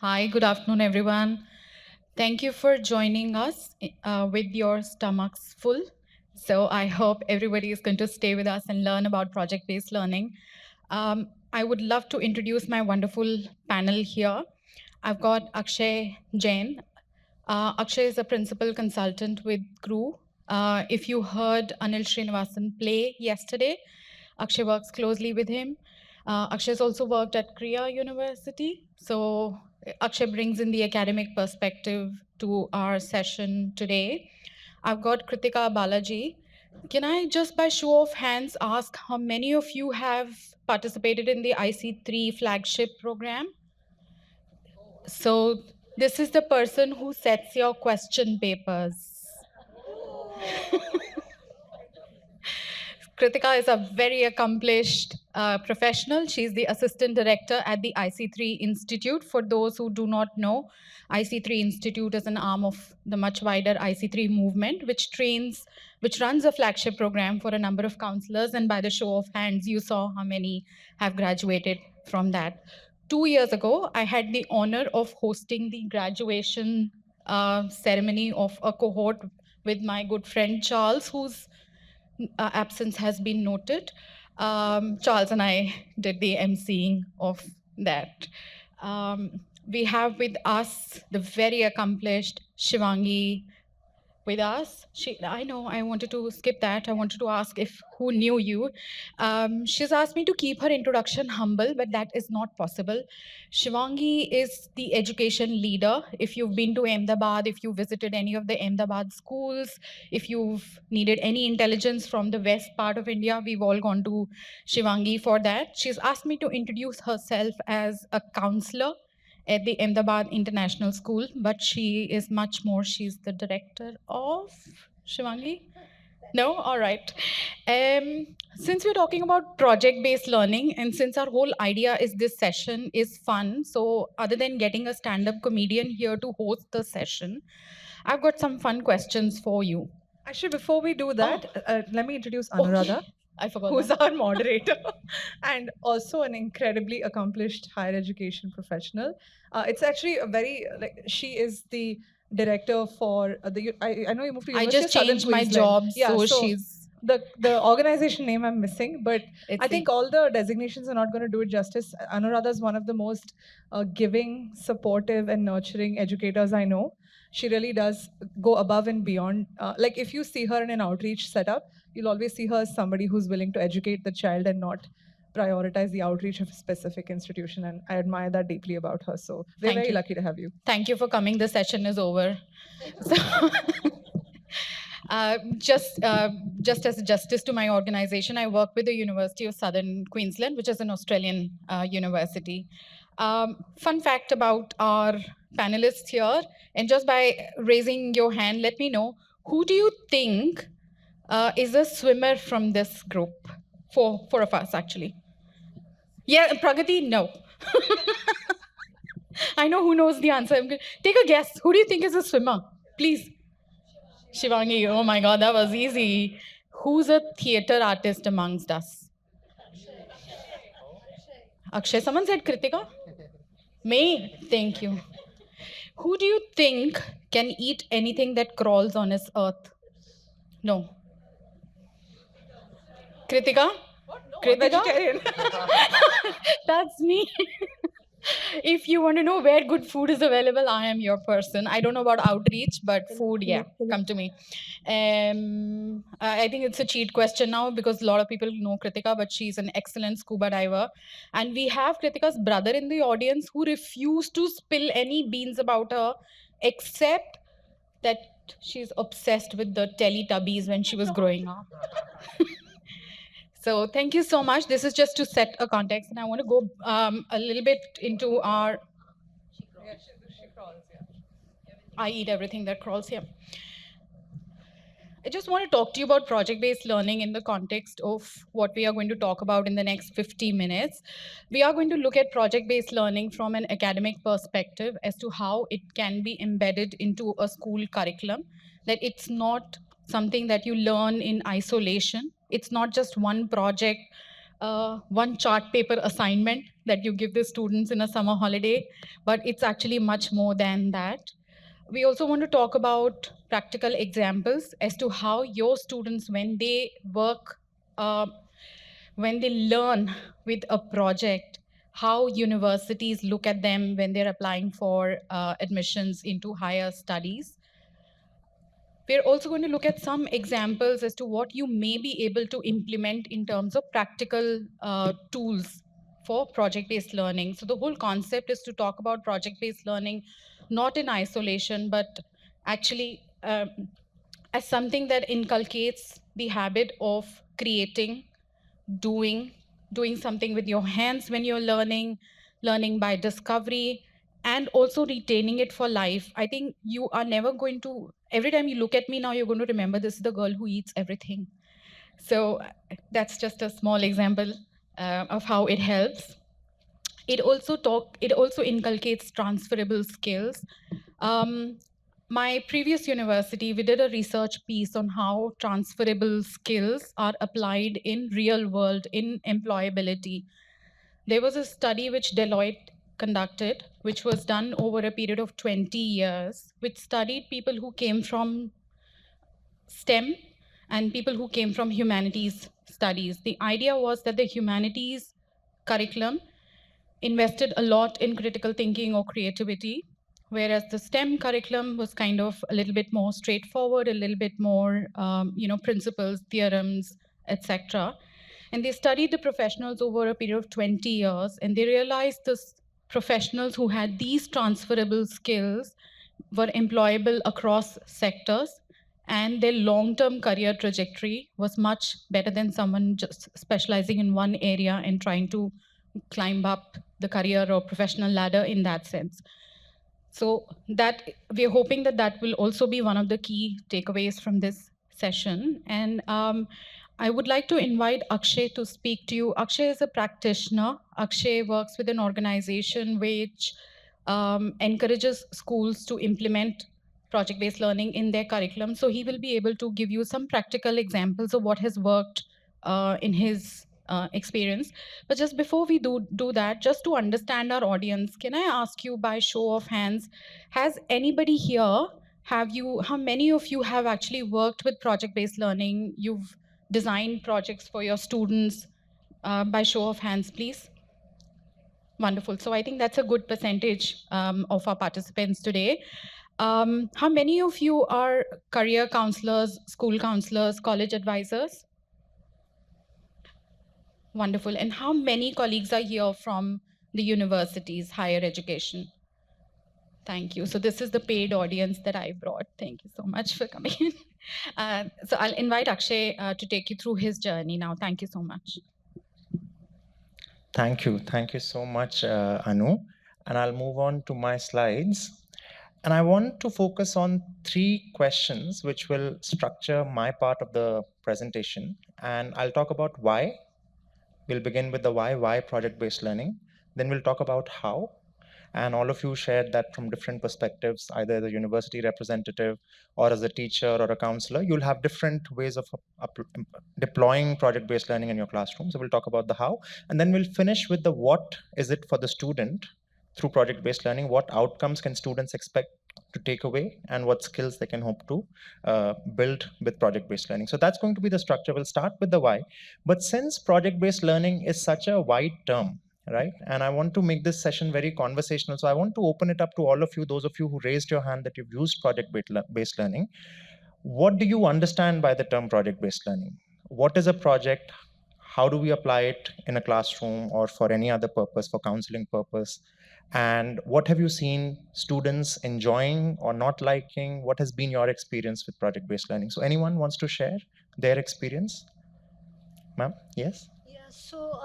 Hi, good afternoon, everyone. Thank you for joining us with your stomachs full. So I hope everybody is going to stay with us and learn about project-based learning. I would love to introduce my wonderful panel here. I've got Akshay Jain. Akshay is a principal consultant with Crew. If you heard Anil Srinivasan play yesterday, Akshay works closely with him. Akshay has also worked at Kriya University. So Akshay brings in the academic perspective to our session today. I've got Kritika Balaji. Can I just by show of hands ask how many of you have participated in the IC3 flagship program? So this is the person who sets your question papers. Kritika is a very accomplished professional. She's the assistant director at the IC3 Institute. For those who do not know, IC3 Institute is an arm of the much wider IC3 movement, which runs a flagship program for a number of counselors. And by the show of hands, you saw how many have graduated from that. 2 years ago, I had the honor of hosting the graduation ceremony of a cohort with my good friend Charles, whose absence has been noted. Charles and I did the emceeing of that. We have with us the very accomplished Shivangi with us. I know I wanted to skip that. I wanted to ask if who knew you. She's asked me to keep her introduction humble, but that is not possible. Shivangi is the education leader. If you've been to Ahmedabad, if you visited any of the Ahmedabad schools, if you've needed any intelligence from the west part of India, we've all gone to Shivangi for that. She's asked me to introduce herself as a counselor at the Ahmedabad International School, but she is much more. She's the director of Shivangi. No? All right. Since we're talking about project-based learning, and since our whole idea is this session is fun, so other than getting a stand-up comedian here to host the session, I've got some fun questions for you. Actually, before we do that, let me introduce Anuradha, Okay. I forgot who's that. our moderator and also an incredibly accomplished higher education professional. It's actually a very, she is the director for I know you moved to I University just of Southern changed my Queensland. job, Yeah, so so she's the organization name I'm missing, but it's I think all the designations are not going to do it justice. Anuradha is one of the most giving, supportive, and nurturing educators I know. She really does go above and beyond. Like if you see her in an outreach setup, you'll always see her as somebody who's willing to educate the child and not prioritize the outreach of a specific institution. And I admire that deeply about her. So we're Thank very you. lucky to have you. Thank you for coming. The session is over. So, just as justice to my organization, I work with the University of Southern Queensland, which is an Australian university. Fun fact about our panelists here, and just by raising your hand, let me know, who do you think is a swimmer from this group? Four of us, actually. Yeah, Pragati, no. I know who knows the answer. Take a guess. Who do you think is a swimmer? Please. Shivangi. Oh my God, that was easy. Who's a theater artist amongst us? Akshay. Someone said Kritika? Me? Thank you. Who do you think can eat anything that crawls on this earth? No. Kritika? Kritika? Vegetarian. That's me. If you want to know where good food is available, I am your person. I don't know about outreach, but food, yeah, come to me. I think it's a cheat question now because a lot of people know Kritika, but she's an excellent scuba diver. And we have Kritika's brother in the audience who refused to spill any beans about her, except that she's obsessed with the Teletubbies when she was growing up. So thank you so much. This is just to set a context, and I want to go a little bit into our. I eat everything that crawls here. I just want to talk to you about project-based learning in the context of what we are going to talk about in the next 50 minutes. We are going to look at project-based learning from an academic perspective as to how it can be embedded into a school curriculum, that it's not something that you learn in isolation. It's not just one project, one chart paper assignment that you give the students in a summer holiday, but it's actually much more than that. We also want to talk about practical examples as to how your students, when they work, uh, when they learn with a project, how universities look at them when they're applying for admissions into higher studies. We're also going to look at some examples as to what you may be able to implement in terms of practical tools for project-based learning. So the whole concept is to talk about project-based learning, not in isolation, but actually as something that inculcates the habit of creating, doing, doing something with your hands when you're learning, learning by discovery, and also retaining it for life. I think you are never going to, every time you look at me now, you're going to remember this is the girl who eats everything. So that's just a small example of how it helps. It also inculcates transferable skills. My previous university, we did a research piece on how transferable skills are applied in real world in employability. There was a study which Deloitte conducted, which was done over a period of 20 years, which studied people who came from STEM and people who came from humanities studies. The idea was that the humanities curriculum invested a lot in critical thinking or creativity, whereas the STEM curriculum was kind of a little bit more straightforward, a little bit more, principles, theorems, etc. And they studied the professionals over a period of 20 years, and they realized the professionals who had these transferable skills were employable across sectors, and their long-term career trajectory was much better than someone just specializing in one area and trying to climb up the career or professional ladder in that sense. So that we're hoping that that will also be one of the key takeaways from this session. And I would like to invite Akshay to speak to you. Akshay is a practitioner. Akshay works with an organization which encourages schools to implement project-based learning in their curriculum. So he will be able to give you some practical examples of what has worked in his experience. But just before we do that, just to understand our audience, can I ask you by show of hands, has anybody here, how many of you have actually worked with project-based learning? You've designed projects for your students? By show of hands, please. Wonderful. So I think that's a good percentage of our participants today. How many of you are career counselors, school counselors, college advisors? Wonderful. And how many colleagues are here from the universities, higher education? Thank you. So this is the paid audience that I brought. Thank you so much for coming in. So I'll invite Akshay to take you through his journey now. Thank you so much. Thank you. Thank you so much, Anu. And I'll move on to my slides. And I want to focus on 3 questions which will structure my part of the presentation. And I'll talk about why. We'll begin with the why project-based learning. Then we'll talk about how. And all of you shared that from different perspectives, either as a university representative or as a teacher or a counselor, you'll have different ways of deploying project-based learning in your classroom. So we'll talk about the how, and then we'll finish with the what is it for the student through project-based learning, what outcomes can students expect to take away, and what skills they can hope to build with project-based learning. So that's going to be the structure. We'll start with the why. But since project-based learning is such a wide term, right? And I want to make this session very conversational. So I want to open it up to all of you, those of you who raised your hand that you've used project-based learning. What do you understand by the term project-based learning? What is a project? How do we apply it in a classroom or for any other purpose, for counseling purpose? And what have you seen students enjoying or not liking? What has been your experience with project-based learning? So anyone wants to share their experience? Ma'am, yes? So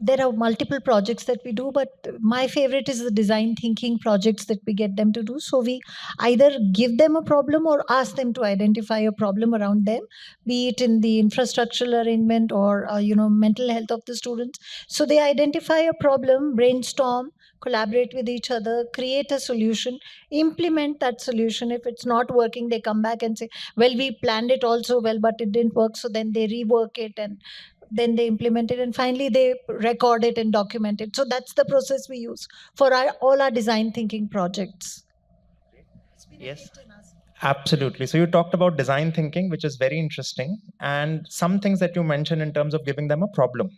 there are multiple projects that we do, but my favorite is the design thinking projects that we get them to do. So we either give them a problem or ask them to identify a problem around them, be it in the infrastructural arrangement or mental health of the students. So they identify a problem, brainstorm, collaborate with each other, create a solution, implement that solution. If it's not working, they come back and say, well, we planned it also well, but it didn't work. So then they rework it and then they implement it, and finally they record it and document it. So that's the process we use for all our design thinking projects. Yes, absolutely. So you talked about design thinking, which is very interesting, and some things that you mentioned in terms of giving them a problem.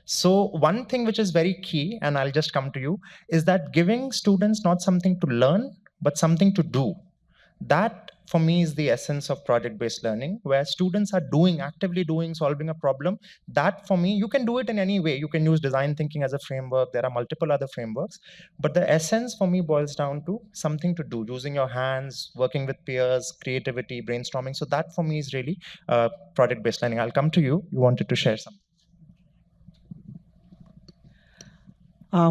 So one thing which is very key, and I'll just come to you, is that giving students not something to learn, but something to do. That for me is the essence of project-based learning, where students are doing, actively doing, solving a problem. That for me, you can do it in any way. You can use design thinking as a framework. There are multiple other frameworks, but the essence for me boils down to something to do, using your hands, working with peers, creativity, brainstorming. So that for me is really project-based learning. I'll come to you. You wanted to share something.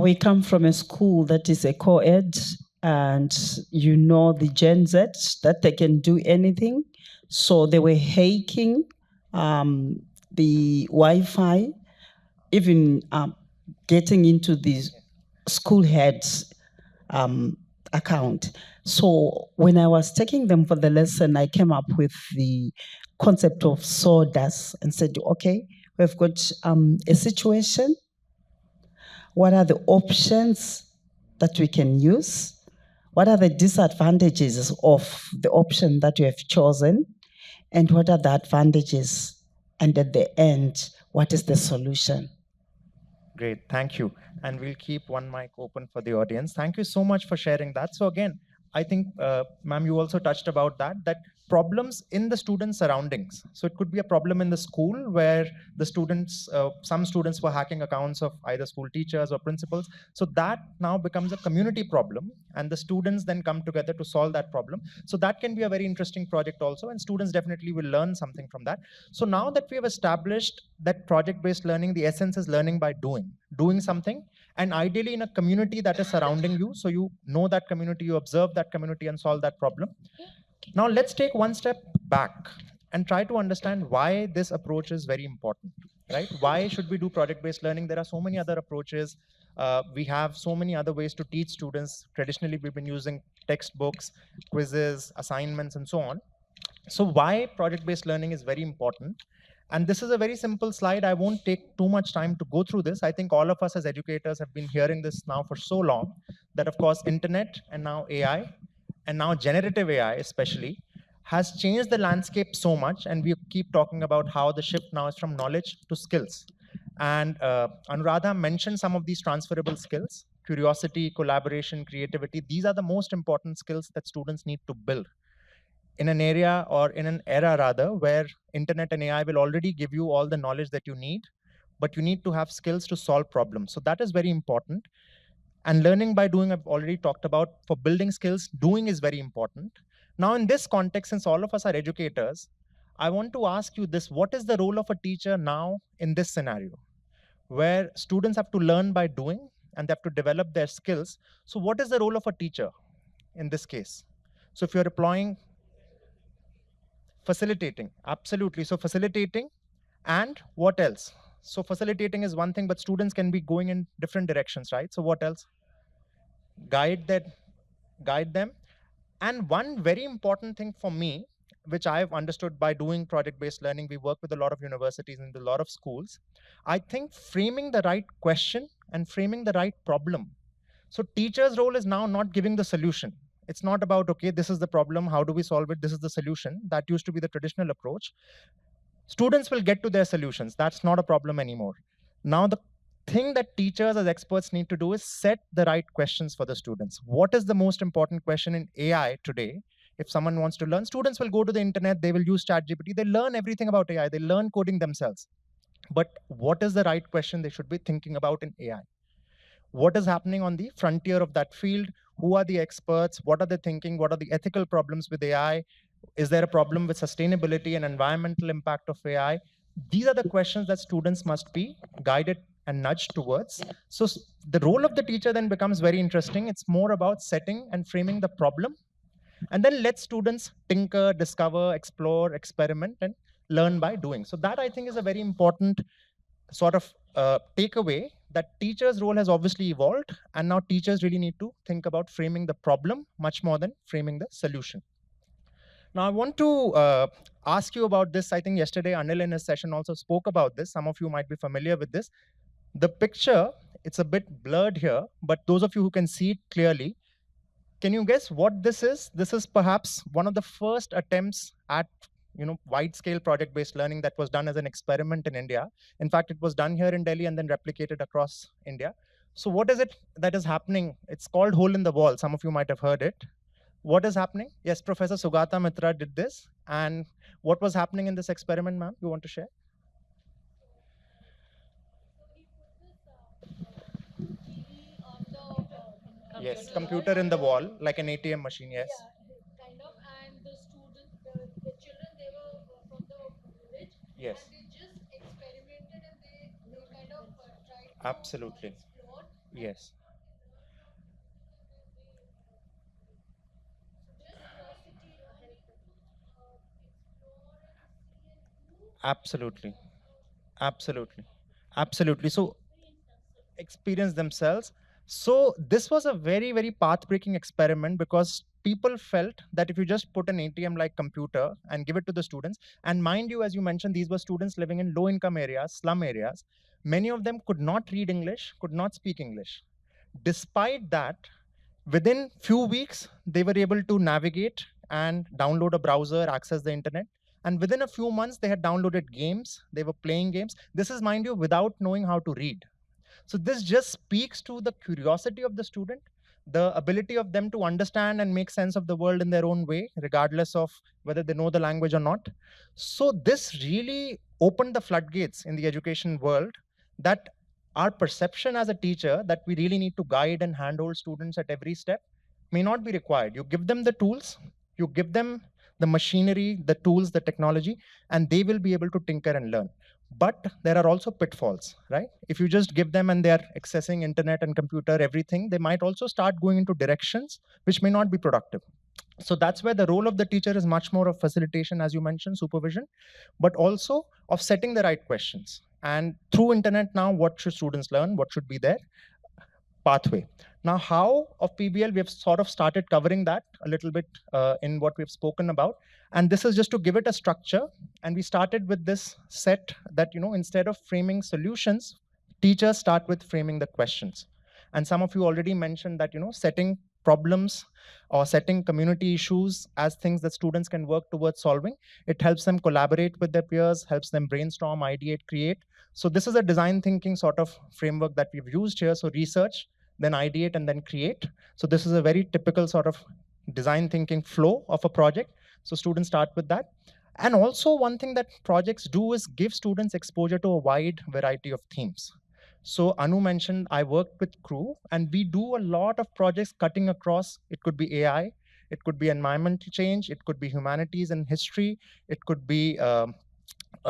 We come from a school that is a co-ed, and you know the Gen Z, that they can do anything. So they were hacking the Wi-Fi, even getting into the school head's account. So when I was taking them for the lesson, I came up with the concept of sawdust and said, okay, we've got a situation. What are the options that we can use? What are the disadvantages of the option that you have chosen? And what are the advantages? And at the end, what is the solution? Great, thank you. And we'll keep one mic open for the audience. Thank you so much for sharing that. So again, I think, ma'am, you also touched about that problems in the student surroundings. So it could be a problem in the school where the students, some students were hacking accounts of either school teachers or principals. So that now becomes a community problem, and the students then come together to solve that problem. So that can be a very interesting project also, and students definitely will learn something from that. So now that we have established that project-based learning, the essence is learning by doing something, and ideally in a community that is surrounding you. So you know that community, you observe that community and solve that problem. Now let's take one step back and try to understand why this approach is very important, right? Why should we do project-based learning? There are so many other approaches. We have so many other ways to teach students. Traditionally, we've been using textbooks, quizzes, assignments, and so on. So why project-based learning is very important? And this is a very simple slide. I won't take too much time to go through this. I think all of us as educators have been hearing this now for so long that, of course, internet and now AI, and now generative AI especially, has changed the landscape so much. And we keep talking about how the shift now is from knowledge to skills. And Anuradha mentioned some of these transferable skills: curiosity, collaboration, creativity. These are the most important skills that students need to build in an area, or in an era rather, where internet and AI will already give you all the knowledge that you need, but you need to have skills to solve problems. So that is very important. And learning by doing, I've already talked about. For building skills, doing is very important. Now in this context, since all of us are educators, I want to ask you this: what is the role of a teacher now in this scenario, where students have to learn by doing and they have to develop their skills? So what is the role of a teacher in this case? So if you're applying facilitating, absolutely. So facilitating, and what else? So facilitating is one thing, but students can be going in different directions, right? So what else? Guide them. And one very important thing for me, which I've understood by doing project-based learning, we work with a lot of universities and a lot of schools. I think framing the right question and framing the right problem. So teacher's role is now not giving the solution. It's not about, okay, this is the problem, how do we solve it? This is the solution. That used to be the traditional approach. Students will get to their solutions. That's not a problem anymore. Now the thing that teachers as experts need to do is set the right questions for the students. What is the most important question in AI today? If someone wants to learn, students will go to the internet, they will use ChatGPT, they learn everything about AI, they learn coding themselves. But what is the right question they should be thinking about in AI? What is happening on the frontier of that field? Who are the experts? What are they thinking? What are the ethical problems with AI? Is there a problem with sustainability and environmental impact of AI? These are the questions that students must be guided and nudged towards. So the role of the teacher then becomes very interesting. It's more about setting and framing the problem, and then let students tinker, discover, explore, experiment, and learn by doing. So that, I think, is a very important sort of takeaway, that teachers' role has obviously evolved, and now teachers really need to think about framing the problem much more than framing the solution. Now, I want to ask you about this. I think yesterday Anil in his session also spoke about this. Some of you might be familiar with this. The picture, it's a bit blurred here, but those of you who can see it clearly, can you guess what this is? This is perhaps one of the first attempts at wide-scale project-based learning that was done as an experiment in India. In fact, it was done here in Delhi and then replicated across India. So what is it that is happening? It's called hole in the wall. Some of you might have heard it. What is happening? Yes, Professor Sugata Mitra did this. And what was happening in this experiment, ma'am? You want to share? Yes, computer in the wall, like an ATM machine, yes. Kind of, and the students, the children, they were from the village, Yes. and they just experimented and they kind of tried to Absolutely. explore. Yes. Absolutely. Absolutely. Absolutely. So experience themselves. So this was a very, very path-breaking experiment because people felt that if you just put an ATM-like computer and give it to the students, and mind you, as you mentioned, these were students living in low-income areas, slum areas. Many of them could not read English, could not speak English. Despite that, within few weeks, they were able to navigate and download a browser, access the internet. And within a few months, they had downloaded games. They were playing games. This is, mind you, without knowing how to read. So this just speaks to the curiosity of the student, the ability of them to understand and make sense of the world in their own way, regardless of whether they know the language or not. So this really opened the floodgates in the education world, that our perception as a teacher that we really need to guide and handhold students at every step may not be required. You give them the tools, you give them the machinery, the tools, the technology, and they will be able to tinker and learn. But there are also pitfalls, right? If you just give them and they're accessing internet and computer, everything, they might also start going into directions which may not be productive. So that's where the role of the teacher is much more of facilitation, as you mentioned, supervision, but also of setting the right questions. And through internet now, what should students learn? What should be their pathway? Now, how of PBL, we have sort of started covering that a little bit in what we've spoken about. And this is just to give it a structure. And we started with this set that, instead of framing solutions, teachers start with framing the questions. And some of you already mentioned that, setting problems or setting community issues as things that students can work towards solving. It helps them collaborate with their peers, helps them brainstorm, ideate, create. So this is a design thinking sort of framework that we've used here. So research, then ideate, and then create. So this is a very typical sort of design thinking flow of a project. So students start with that. And also one thing that projects do is give students exposure to a wide variety of themes. So Anu mentioned I worked with Crew, and we do a lot of projects cutting across. It could be AI, it could be environmental change, it could be humanities and history, it could be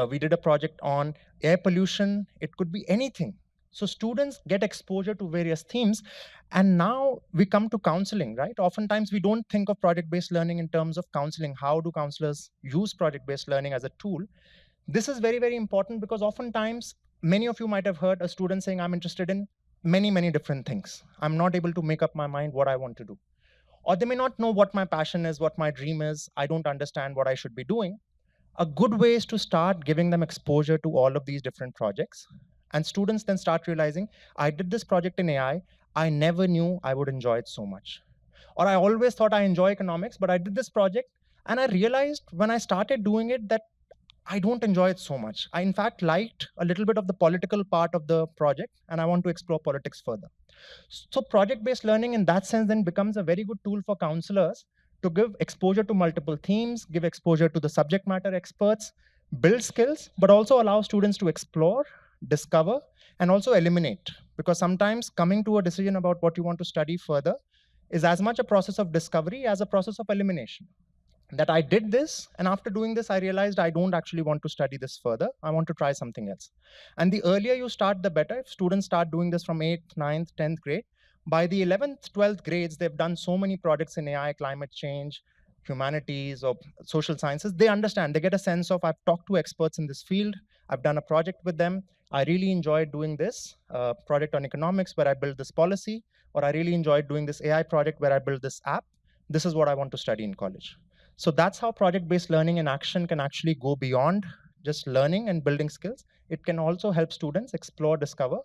we did a project on air pollution, it could be anything. So students get exposure to various themes. And now we come to counseling, right? Oftentimes we don't think of project-based learning in terms of counseling. How do counselors use project-based learning as a tool? This is very, very important because oftentimes, many of you might have heard a student saying, I'm interested in many, many different things. I'm not able to make up my mind what I want to do. Or they may not know what my passion is, what my dream is. I don't understand what I should be doing. A good way is to start giving them exposure to all of these different projects. And students then start realizing, I did this project in AI. I never knew I would enjoy it so much. Or I always thought I enjoy economics, but I did this project and I realized when I started doing it that I don't enjoy it so much. I, in fact, liked a little bit of the political part of the project, and I want to explore politics further. So project-based learning in that sense then becomes a very good tool for counselors to give exposure to multiple themes, give exposure to the subject matter experts, build skills, but also allow students to explore, discover, and also eliminate. Because sometimes coming to a decision about what you want to study further is as much a process of discovery as a process of elimination. That I did this, and after doing this, I realized I don't actually want to study this further. I want to try something else. And the earlier you start, the better. If students start doing this from 8th, 9th, 10th grade, by the 11th, 12th grades, they've done so many projects in AI, climate change, humanities, or social sciences. They understand, they get a sense of, I've talked to experts in this field, I've done a project with them, I really enjoyed doing this project on economics where I built this policy, or I really enjoyed doing this AI project where I built this app. This is what I want to study in college. So that's how project-based learning in action can actually go beyond just learning and building skills. It can also help students explore, discover,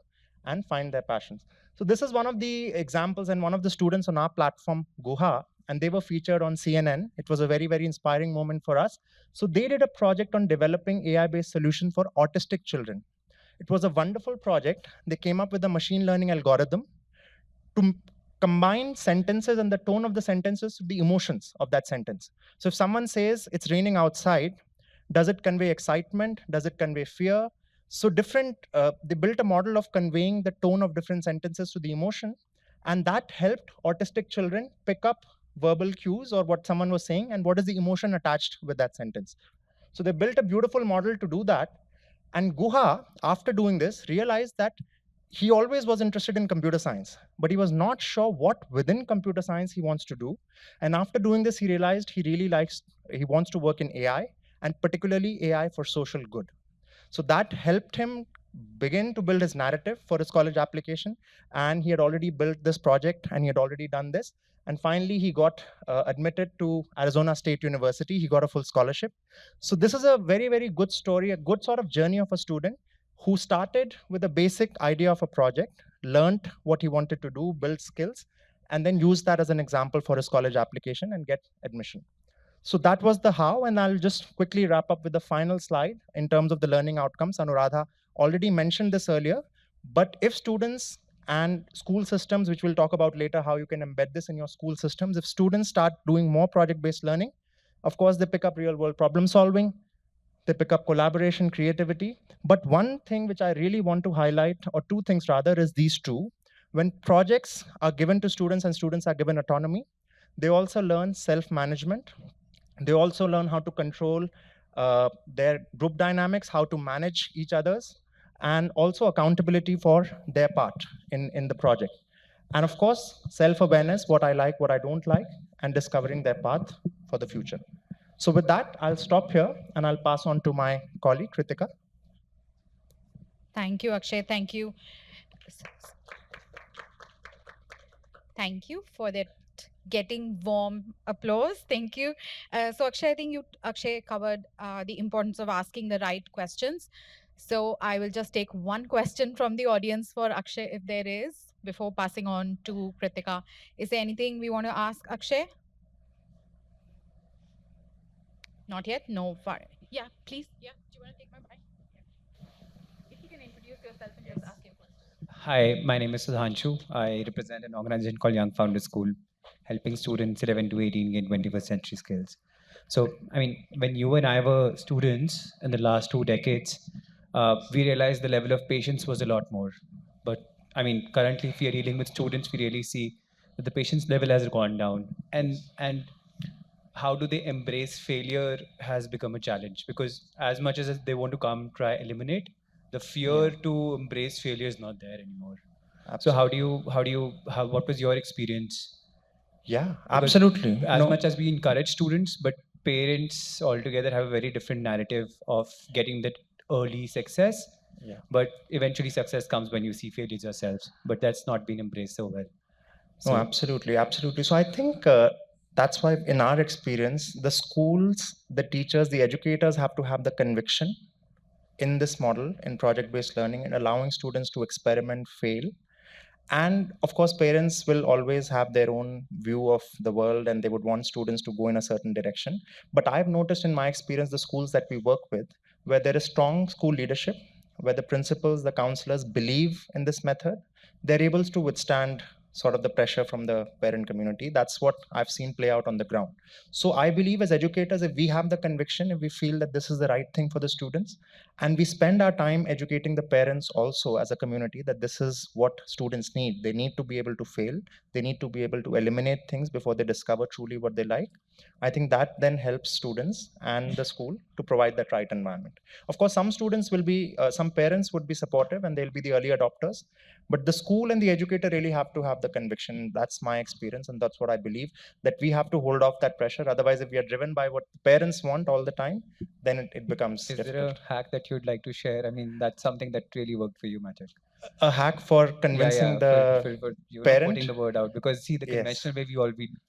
and find their passions. So this is one of the examples, and one of the students on our platform, Guha, and they were featured on CNN. It was a very, very inspiring moment for us. So they did a project on developing AI-based solution for autistic children. It was a wonderful project. They came up with a machine learning algorithm to combine sentences and the tone of the sentences to the emotions of that sentence. So if someone says it's raining outside, does it convey excitement? Does it convey fear? So they built a model of conveying the tone of different sentences to the emotion, and that helped autistic children pick up verbal cues or what someone was saying and what is the emotion attached with that sentence. So they built a beautiful model to do that. And Guha, after doing this, realized that he always was interested in computer science, but he was not sure what within computer science he wants to do. And after doing this, he realized he wants to work in AI, and particularly AI for social good. So that helped him begin to build his narrative for his college application. And he had already built this project and he had already done this. And finally, he got admitted to Arizona State University. He got a full scholarship. So this is a very, very good story, a good sort of journey of a student who started with a basic idea of a project, learned what he wanted to do, build skills, and then used that as an example for his college application and get admission. So that was the how, and I'll just quickly wrap up with the final slide in terms of the learning outcomes. Anuradha already mentioned this earlier, but if students and school systems, which we'll talk about later, how you can embed this in your school systems, if students start doing more project-based learning, of course, they pick up real-world problem solving, they pick up collaboration, creativity. But one thing which I really want to highlight, or two things rather, is these two. When projects are given to students and students are given autonomy, they also learn self-management. They also learn how to control their group dynamics, how to manage each other's, and also accountability for their part in the project. And of course, self-awareness, what I like, what I don't like, and discovering their path for the future. So with that, I'll stop here and I'll pass on to my colleague, Kritika. Thank you, Akshay. Thank you. Thank you for that getting warm applause. Thank you. So Akshay, I think Akshay covered the importance of asking the right questions. So I will just take one question from the audience for Akshay, if there is, before passing on to Kritika. Is there anything we want to ask Akshay? Not yet? No. Yeah, please. Yeah. Do you want to take my mic? Yeah. If you can introduce yourself and just ask your question. Hi, my name is Sudhanshu. I represent an organization called Young Founder School, helping students 11 to 18 gain 21st century skills. So, I mean, when you and I were students in the last 2 decades, we realized the level of patience was a lot more. But I mean, currently, if we are dealing with students, we really see that the patience level has gone down. And how do they embrace failure has become a challenge, because as much as they want to come try eliminate, the fear to embrace failure is not there anymore. So what was your experience? Yeah, Because absolutely. as much as we encourage students, but parents altogether have a very different narrative of getting that early success. Yeah. But eventually success comes when you see failures yourselves, but that's not been embraced so well. No, absolutely, absolutely. So I think that's why, in our experience, the schools, the teachers, the educators have to have the conviction in this model, in project-based learning, and allowing students to experiment, fail. And of course, parents will always have their own view of the world and they would want students to go in a certain direction. But I've noticed in my experience, the schools that we work with, where there is strong school leadership, where the principals, the counselors believe in this method, they're able to withstand sort of the pressure from the parent community. That's what I've seen play out on the ground. So I believe as educators, if we have the conviction, if we feel that this is the right thing for the students, and we spend our time educating the parents also as a community that this is what students need. They need to be able to fail. They need to be able to eliminate things before they discover truly what they like. I think that then helps students and the school to provide that right environment. Of course, some students will be, some parents would be supportive and they'll be the early adopters. But the school and the educator really have to have the conviction. That's my experience, and that's what I believe, that we have to hold off that pressure. Otherwise, if we are driven by what parents want all the time, then it becomes difficult. Is there a hack that you'd like to share? I mean, that's something that really worked for you, Magic. A hack for convincing for parent? putting the word out, because see, the conventional way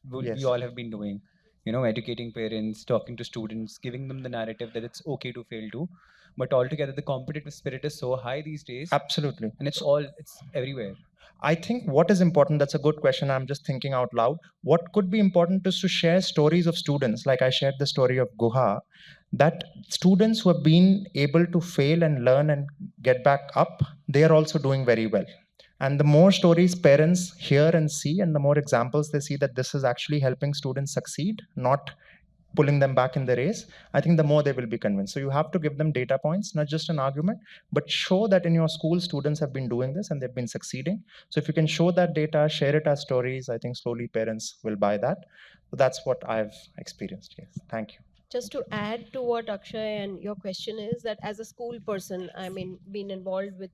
we all have been doing. educating parents, talking to students, giving them the narrative that it's okay to fail too. But altogether, the competitive spirit is so high these days, Absolutely. and it's everywhere. I think what is important, that's a good question. I'm just thinking out loud. What could be important is to share stories of students. Like I shared the story of Guha, that students who have been able to fail and learn and get back up, they are also doing very well. And the more stories parents hear and see, and the more examples they see that this is actually helping students succeed, not pulling them back in the race, I think the more they will be convinced. So you have to give them data points, not just an argument, but show that in your school students have been doing this and they've been succeeding. So if you can show that data, share it as stories, I think slowly parents will buy that. So that's what I've experienced. Yes, thank you. Just to add to what Akshay and your question is, that as a school person, I mean, being involved with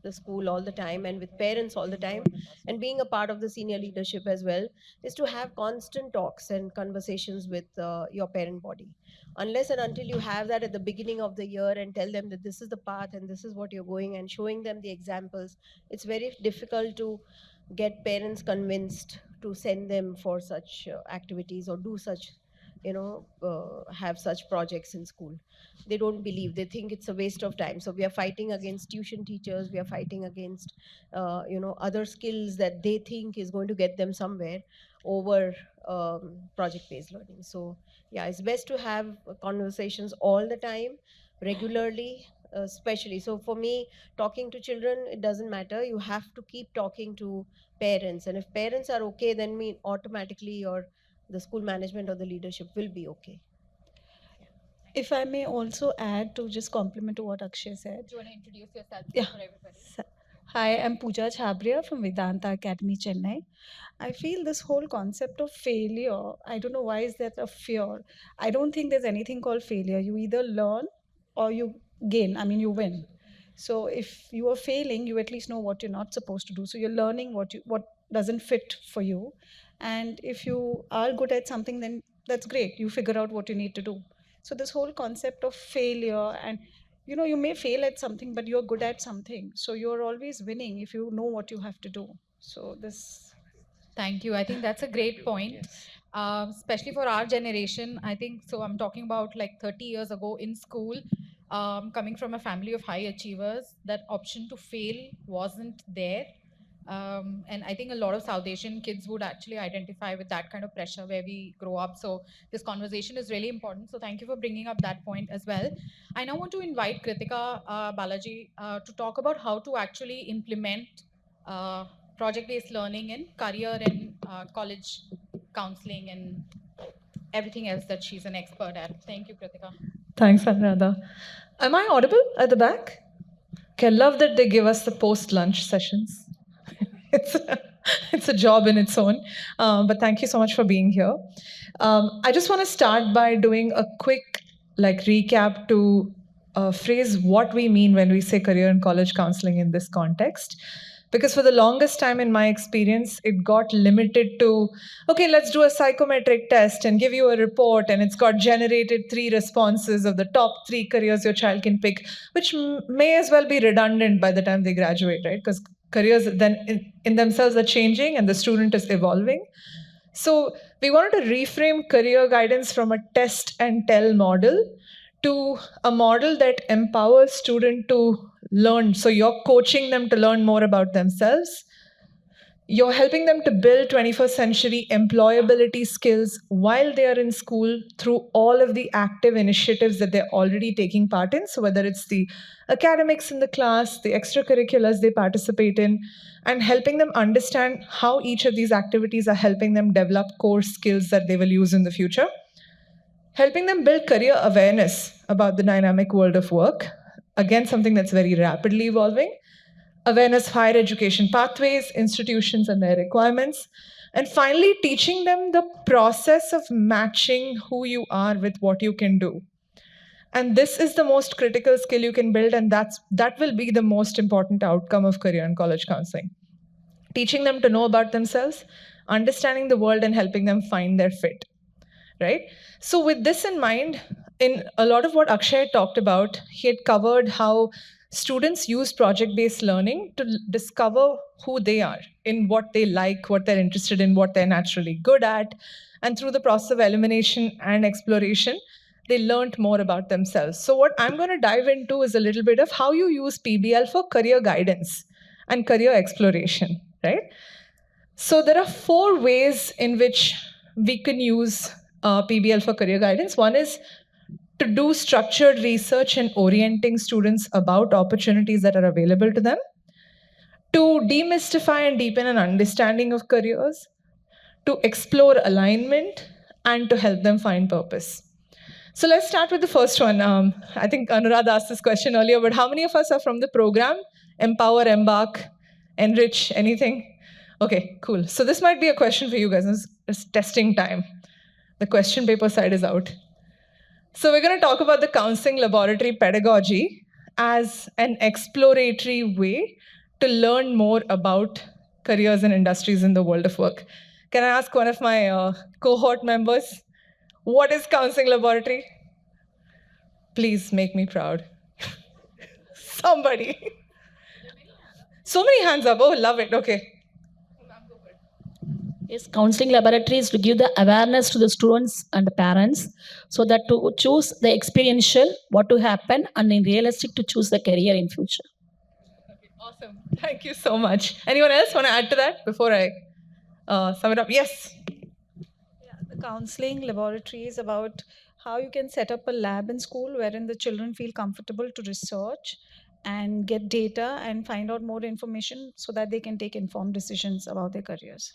the school all the time and with parents all the time, and being a part of the senior leadership as well, is to have constant talks and conversations with your parent body. Unless and until you have that at the beginning of the year and tell them that this is the path and this is what you're going, and showing them the examples, it's very difficult to get parents convinced to send them for such activities or do such, have such projects in school. They don't believe, they think it's a waste of time. So we are fighting against tuition teachers, we are fighting against other skills that they think is going to get them somewhere over project based learning. So yeah, it's best to have conversations all the time, regularly, especially. So for me, talking to children, it doesn't matter, you have to keep talking to parents, and if parents are okay, then me automatically your the school management or the leadership will be okay. If I may also add to just compliment to what Akshay said. Do you want to introduce yourself Yeah. for everybody? Hi, I'm Pooja Chabria from Vedanta Academy, Chennai. I feel this whole concept of failure, I don't know why is that a fear. I don't think there's anything called failure. You either learn or you gain, I mean, you win. So if you are failing, you at least know what you're not supposed to do. So you're learning what doesn't fit for you. And if you are good at something, then that's great. You figure out what you need to do. So this whole concept of failure, and you may fail at something, but you're good at something. So you're always winning if you know what you have to do. So this. Thank you. I think that's a great point, especially for our generation. I think so. I'm talking about like 30 years ago in school, coming from a family of high achievers, that option to fail wasn't there. And I think a lot of South Asian kids would actually identify with that kind of pressure where we grow up. So this conversation is really important. So thank you for bringing up that point as well. I now want to invite Kritika Balaji to talk about how to actually implement project-based learning in career and college counseling and everything else that she's an expert at. Thank you, Kritika. Thanks, Anuradha. Am I audible at the back? Okay, I love that they give us the post-lunch sessions. It's a job in its own. But thank you so much for being here. I just want to start by doing a quick recap to phrase what we mean when we say career and college counseling in this context. Because for the longest time in my experience, it got limited to, okay, let's do a psychometric test and give you a report, and it's got generated 3 responses of the top 3 careers your child can pick, which may as well be redundant by the time they graduate, right? Because careers then in themselves are changing and the student is evolving. So we wanted to reframe career guidance from a test and tell model to a model that empowers student to learn. So you're coaching them to learn more about themselves. You're helping them to build 21st century employability skills while they are in school through all of the active initiatives that they're already taking part in. So whether it's the academics in the class, the extracurriculars they participate in, and helping them understand how each of these activities are helping them develop core skills that they will use in the future. Helping them build career awareness about the dynamic world of work. Again, something that's very rapidly evolving. Awareness of higher education pathways, institutions and their requirements. And finally, teaching them the process of matching who you are with what you can do. And this is the most critical skill you can build, and that will be the most important outcome of career and college counseling. Teaching them to know about themselves, understanding the world, and helping them find their fit. Right? So with this in mind, in a lot of what Akshay talked about, he had covered how students use project-based learning to discover who they are, in what they like, what they're interested in, what they're naturally good at. And through the process of elimination and exploration, they learned more about themselves. So what I'm going to dive into is a little bit of how you use PBL for career guidance and career exploration, right? So there are 4 ways in which we can use PBL for career guidance. One is to do structured research and orienting students about opportunities that are available to them, to demystify and deepen an understanding of careers, to explore alignment, and to help them find purpose. So let's start with the first one. I think Anurad asked this question earlier, but how many of us are from the program? Empower, Embark, Enrich, anything? Okay, cool. So this might be a question for you guys. It's testing time. The question paper side is out. So we're going to talk about the counseling laboratory pedagogy as an exploratory way to learn more about careers and industries in the world of work. Can I ask one of my cohort members, what is counseling laboratory? Please make me proud. Somebody. So many hands up. Oh, love it. Okay. Yes, counseling laboratories to give the awareness to the students and the parents so that to choose the experiential, what to happen, and in realistic to choose the career in future. Okay, awesome. Thank you so much. Anyone else want to add to that before I sum it up? Yes. Yeah, the counseling laboratory is about how you can set up a lab in school wherein the children feel comfortable to research and get data and find out more information so that they can take informed decisions about their careers.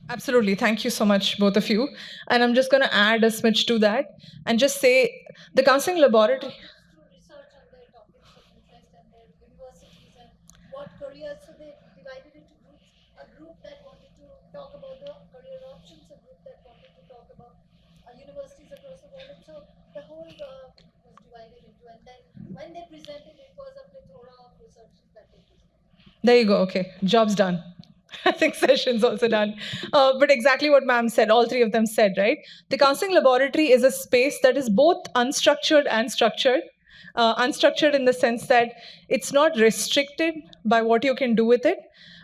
Absolutely. Thank you so much, both of you. And I'm just going to add a smidge to that and just say the counseling laboratory. Research on their topics of interest and their universities and what careers. So they divided into groups. A group that wanted to talk about the career options, a group that wanted to talk about universities across the world. And so the whole was divided into. And then when they presented, it was a plethora of researches that they did. There you go. Okay, job's done. I think session's also done. But exactly what ma'am said, all 3 of them said, right? The counseling laboratory is a space that is both unstructured and structured. Unstructured in the sense that it's not restricted by what you can do with it,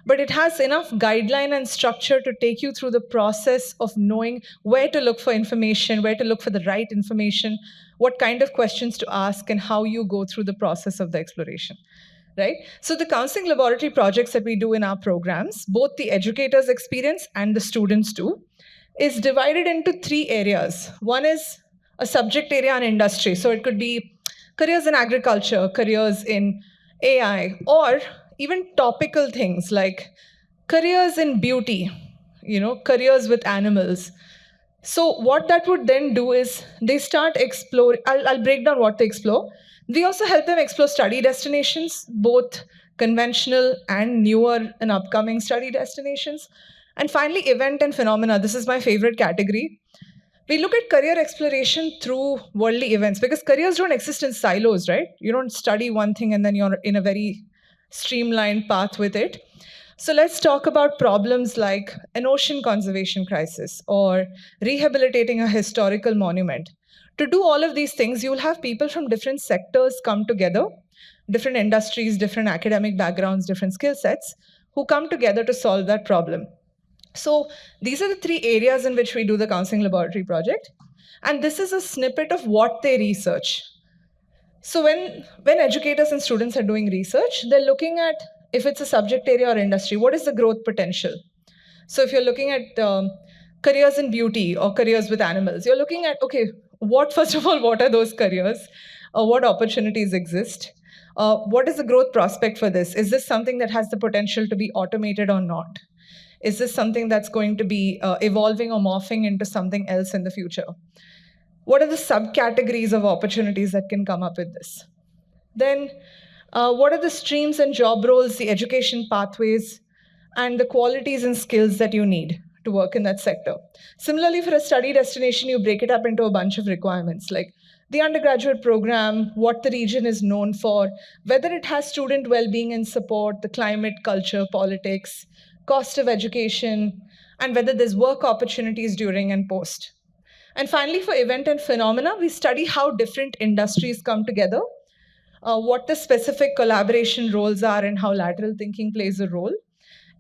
but it has enough guideline and structure to take you through the process of knowing where to look for information, where to look for the right information, what kind of questions to ask, and how you go through the process of the exploration. Right? So the counseling laboratory projects that we do in our programs, both the educators experience and the students do, is divided into 3 areas. One is a subject area and industry. So it could be careers in agriculture, careers in AI, or even topical things like careers in beauty, careers with animals. So what that would then do is they start exploring. I'll break down what they explore. We also help them explore study destinations, both conventional and newer and upcoming study destinations. And finally, event and phenomena. This is my favorite category. We look at career exploration through worldly events because careers don't exist in silos, right? You don't study one thing and then you're in a very streamlined path with it. So let's talk about problems like an ocean conservation crisis or rehabilitating a historical monument. To do all of these things, you will have people from different sectors come together, different industries, different academic backgrounds, different skill sets, who come together to solve that problem. So these are the 3 areas in which we do the counseling laboratory project. And this is a snippet of what they research. So when educators and students are doing research, they're looking at, if it's a subject area or industry, what is the growth potential? So if you're looking at careers in beauty or careers with animals, you're looking at, okay, first of all, what are those careers? What opportunities exist? What is the growth prospect for this? Is this something that has the potential to be automated or not? Is this something that's going to be evolving or morphing into something else in the future? What are the subcategories of opportunities that can come up with this? Then, what are the streams and job roles, the education pathways, and the qualities and skills that you need to work in that sector? Similarly, for a study destination, you break it up into a bunch of requirements like the undergraduate program, what the region is known for, whether it has student well-being and support, the climate, culture, politics, cost of education, and whether there's work opportunities during and post. And finally, for event and phenomena, we study how different industries come together what the specific collaboration roles are and how lateral thinking plays a role.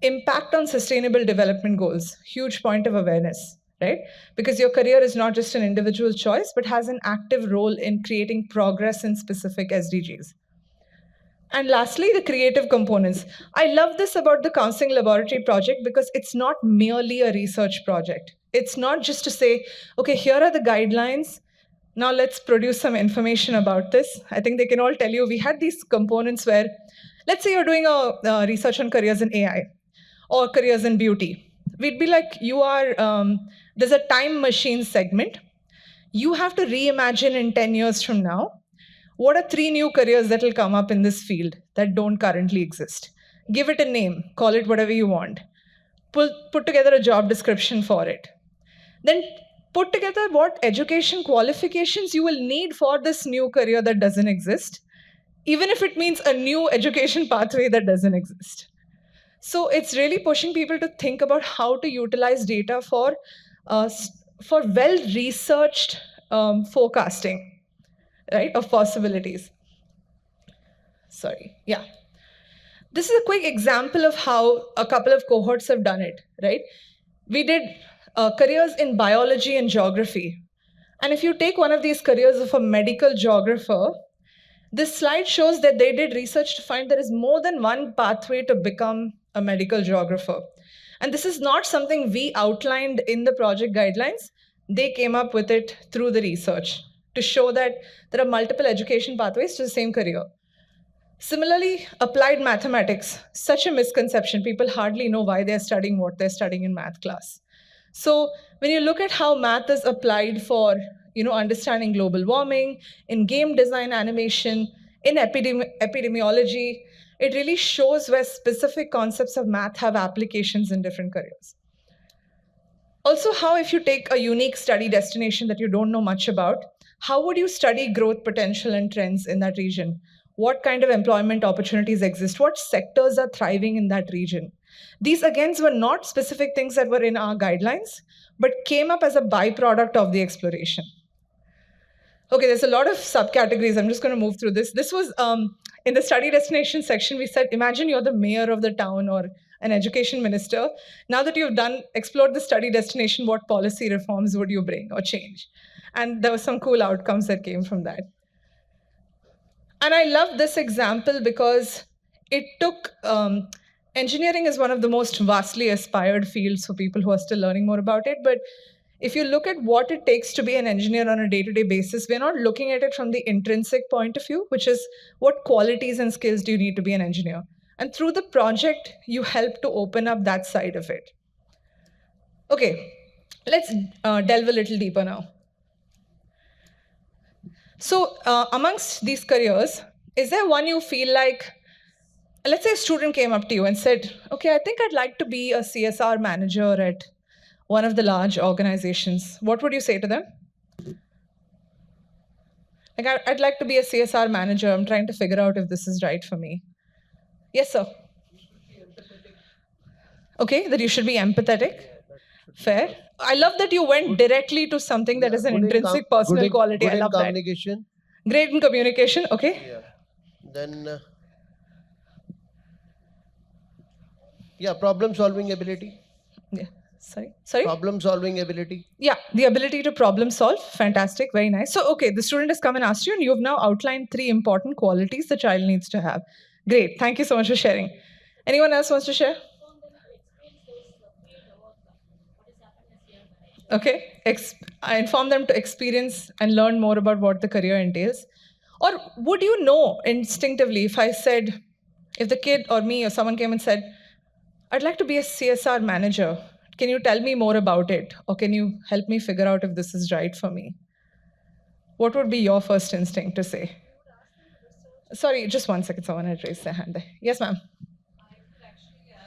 Impact on sustainable development goals, huge point of awareness, right? Because your career is not just an individual choice, but has an active role in creating progress in specific SDGs. And lastly, the creative components. I love this about the counseling laboratory project because it's not merely a research project. It's not just to say, okay, here are the guidelines. Now let's produce some information about this. I think they can all tell you we had these components where, let's say you're doing a research on careers in AI or careers in beauty. We'd be like, there's a time machine segment. You have to reimagine in 10 years from now, what are 3 new careers that will come up in this field that don't currently exist? Give it a name, call it whatever you want. Put together a job description for it. Then put together what education qualifications you will need for this new career that doesn't exist, even if it means a new education pathway that doesn't exist. So it's really pushing people to think about how to utilize data for well-researched forecasting, right, of possibilities. Sorry, yeah. This is a quick example of how a couple of cohorts have done it, right? We did careers in biology and geography. And if you take one of these careers of a medical geographer, this slide shows that they did research to find there is more than one pathway to become a medical geographer. And this is not something we outlined in the project guidelines. They came up with it through the research to show that there are multiple education pathways to the same career. Similarly, applied mathematics, such a misconception. People hardly know why they're studying what they're studying in math class. So when you look at how math is applied for understanding global warming, in game design animation, in epidemiology, it really shows where specific concepts of math have applications in different careers. Also, how if you take a unique study destination that you don't know much about, how would you study growth potential and trends in that region? What kind of employment opportunities exist? What sectors are thriving in that region? These, again, were not specific things that were in our guidelines, but came up as a byproduct of the exploration. Okay, there's a lot of subcategories. I'm just going to move through this. This was in the study destination section. We said, imagine you're the mayor of the town or an education minister. Now that you've explored the study destination, what policy reforms would you bring or change? And there were some cool outcomes that came from that. And I love this example because it took, engineering is one of the most vastly aspired fields for people who are still learning more about it. But if you look at what it takes to be an engineer on a day-to-day basis, we're not looking at it from the intrinsic point of view, which is what qualities and skills do you need to be an engineer? And through the project, you help to open up that side of it. Okay, let's delve a little deeper now. So amongst these careers, is there one you feel like, let's say a student came up to you and said, okay, I think I'd like to be a CSR manager at one of the large organizations. What would you say to them? Like, I'd like to be a CSR manager. I'm trying to figure out if this is right for me. Yes, sir. Okay, that you should be empathetic. Fair. I love that you went directly to something that is an intrinsic personal quality. I love that. Communication. Great in communication. Okay. Yeah. Then, yeah, problem-solving ability. Yeah. Sorry? Problem-solving ability. Yeah, the ability to problem solve. Fantastic. Very nice. So, okay, the student has come and asked you, and you've now outlined 3 important qualities the child needs to have. Great. Thank you so much for sharing. Anyone else wants to share? Okay. I inform them to experience and learn more about what the career entails. Or would you know instinctively if the kid or me or someone came and said, I'd like to be a CSR manager. Can you tell me more about it? Or can you help me figure out if this is right for me? What would be your first instinct to say? Sorry, just 1 second. Someone had raised their hand there. Yes, ma'am. I would actually ask,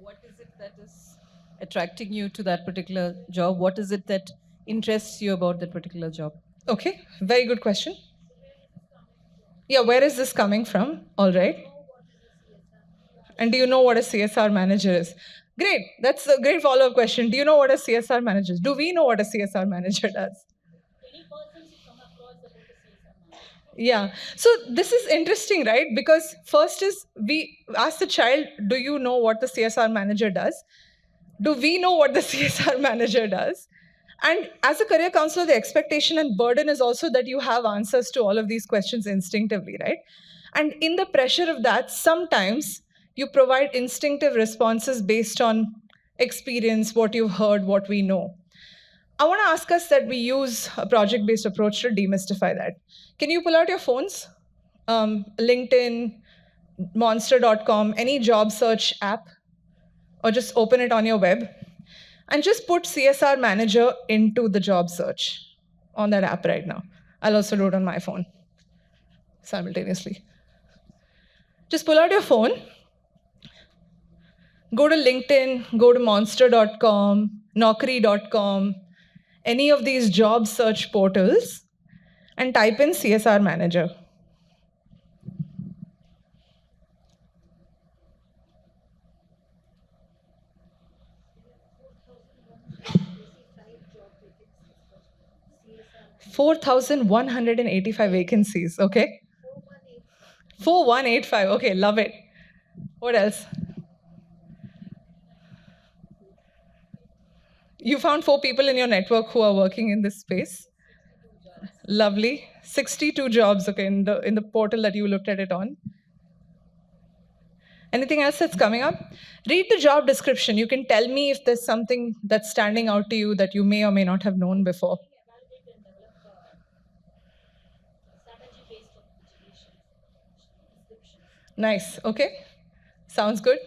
what is it that is attracting you to that particular job? What is it that interests you about that particular job? Okay, very good question. Yeah, where is this coming from? All right. And do you know what a CSR manager is? Great. That's a great follow-up question. Do you know what a CSR manager is? Do we know what a CSR manager does? Yeah. So this is interesting, right? Because first is we ask the child, do you know what the CSR manager does? Do we know what the CSR manager does? And as a career counselor, the expectation and burden is also that you have answers to all of these questions instinctively, right? And in the pressure of that, sometimes you provide instinctive responses based on experience, what you've heard, what we know. I want to ask us that we use a project-based approach to demystify that. Can you pull out your phones? LinkedIn, monster.com, any job search app, or just open it on your web and just put CSR manager into the job search on that app right now. I'll also do it on my phone simultaneously. Just pull out your phone, go to LinkedIn, go to monster.com, naukri.com, any of these job search portals, and type in CSR manager. $4,185 vacancies, okay? 4185, okay, love it. What else? You found 4 people in your network who are working in this space. Lovely. 62 jobs, okay, in the portal that you looked at it on. Anything else that's coming up? Read the job description. You can tell me if there's something that's standing out to you that you may or may not have known before. Nice, okay. Sounds good.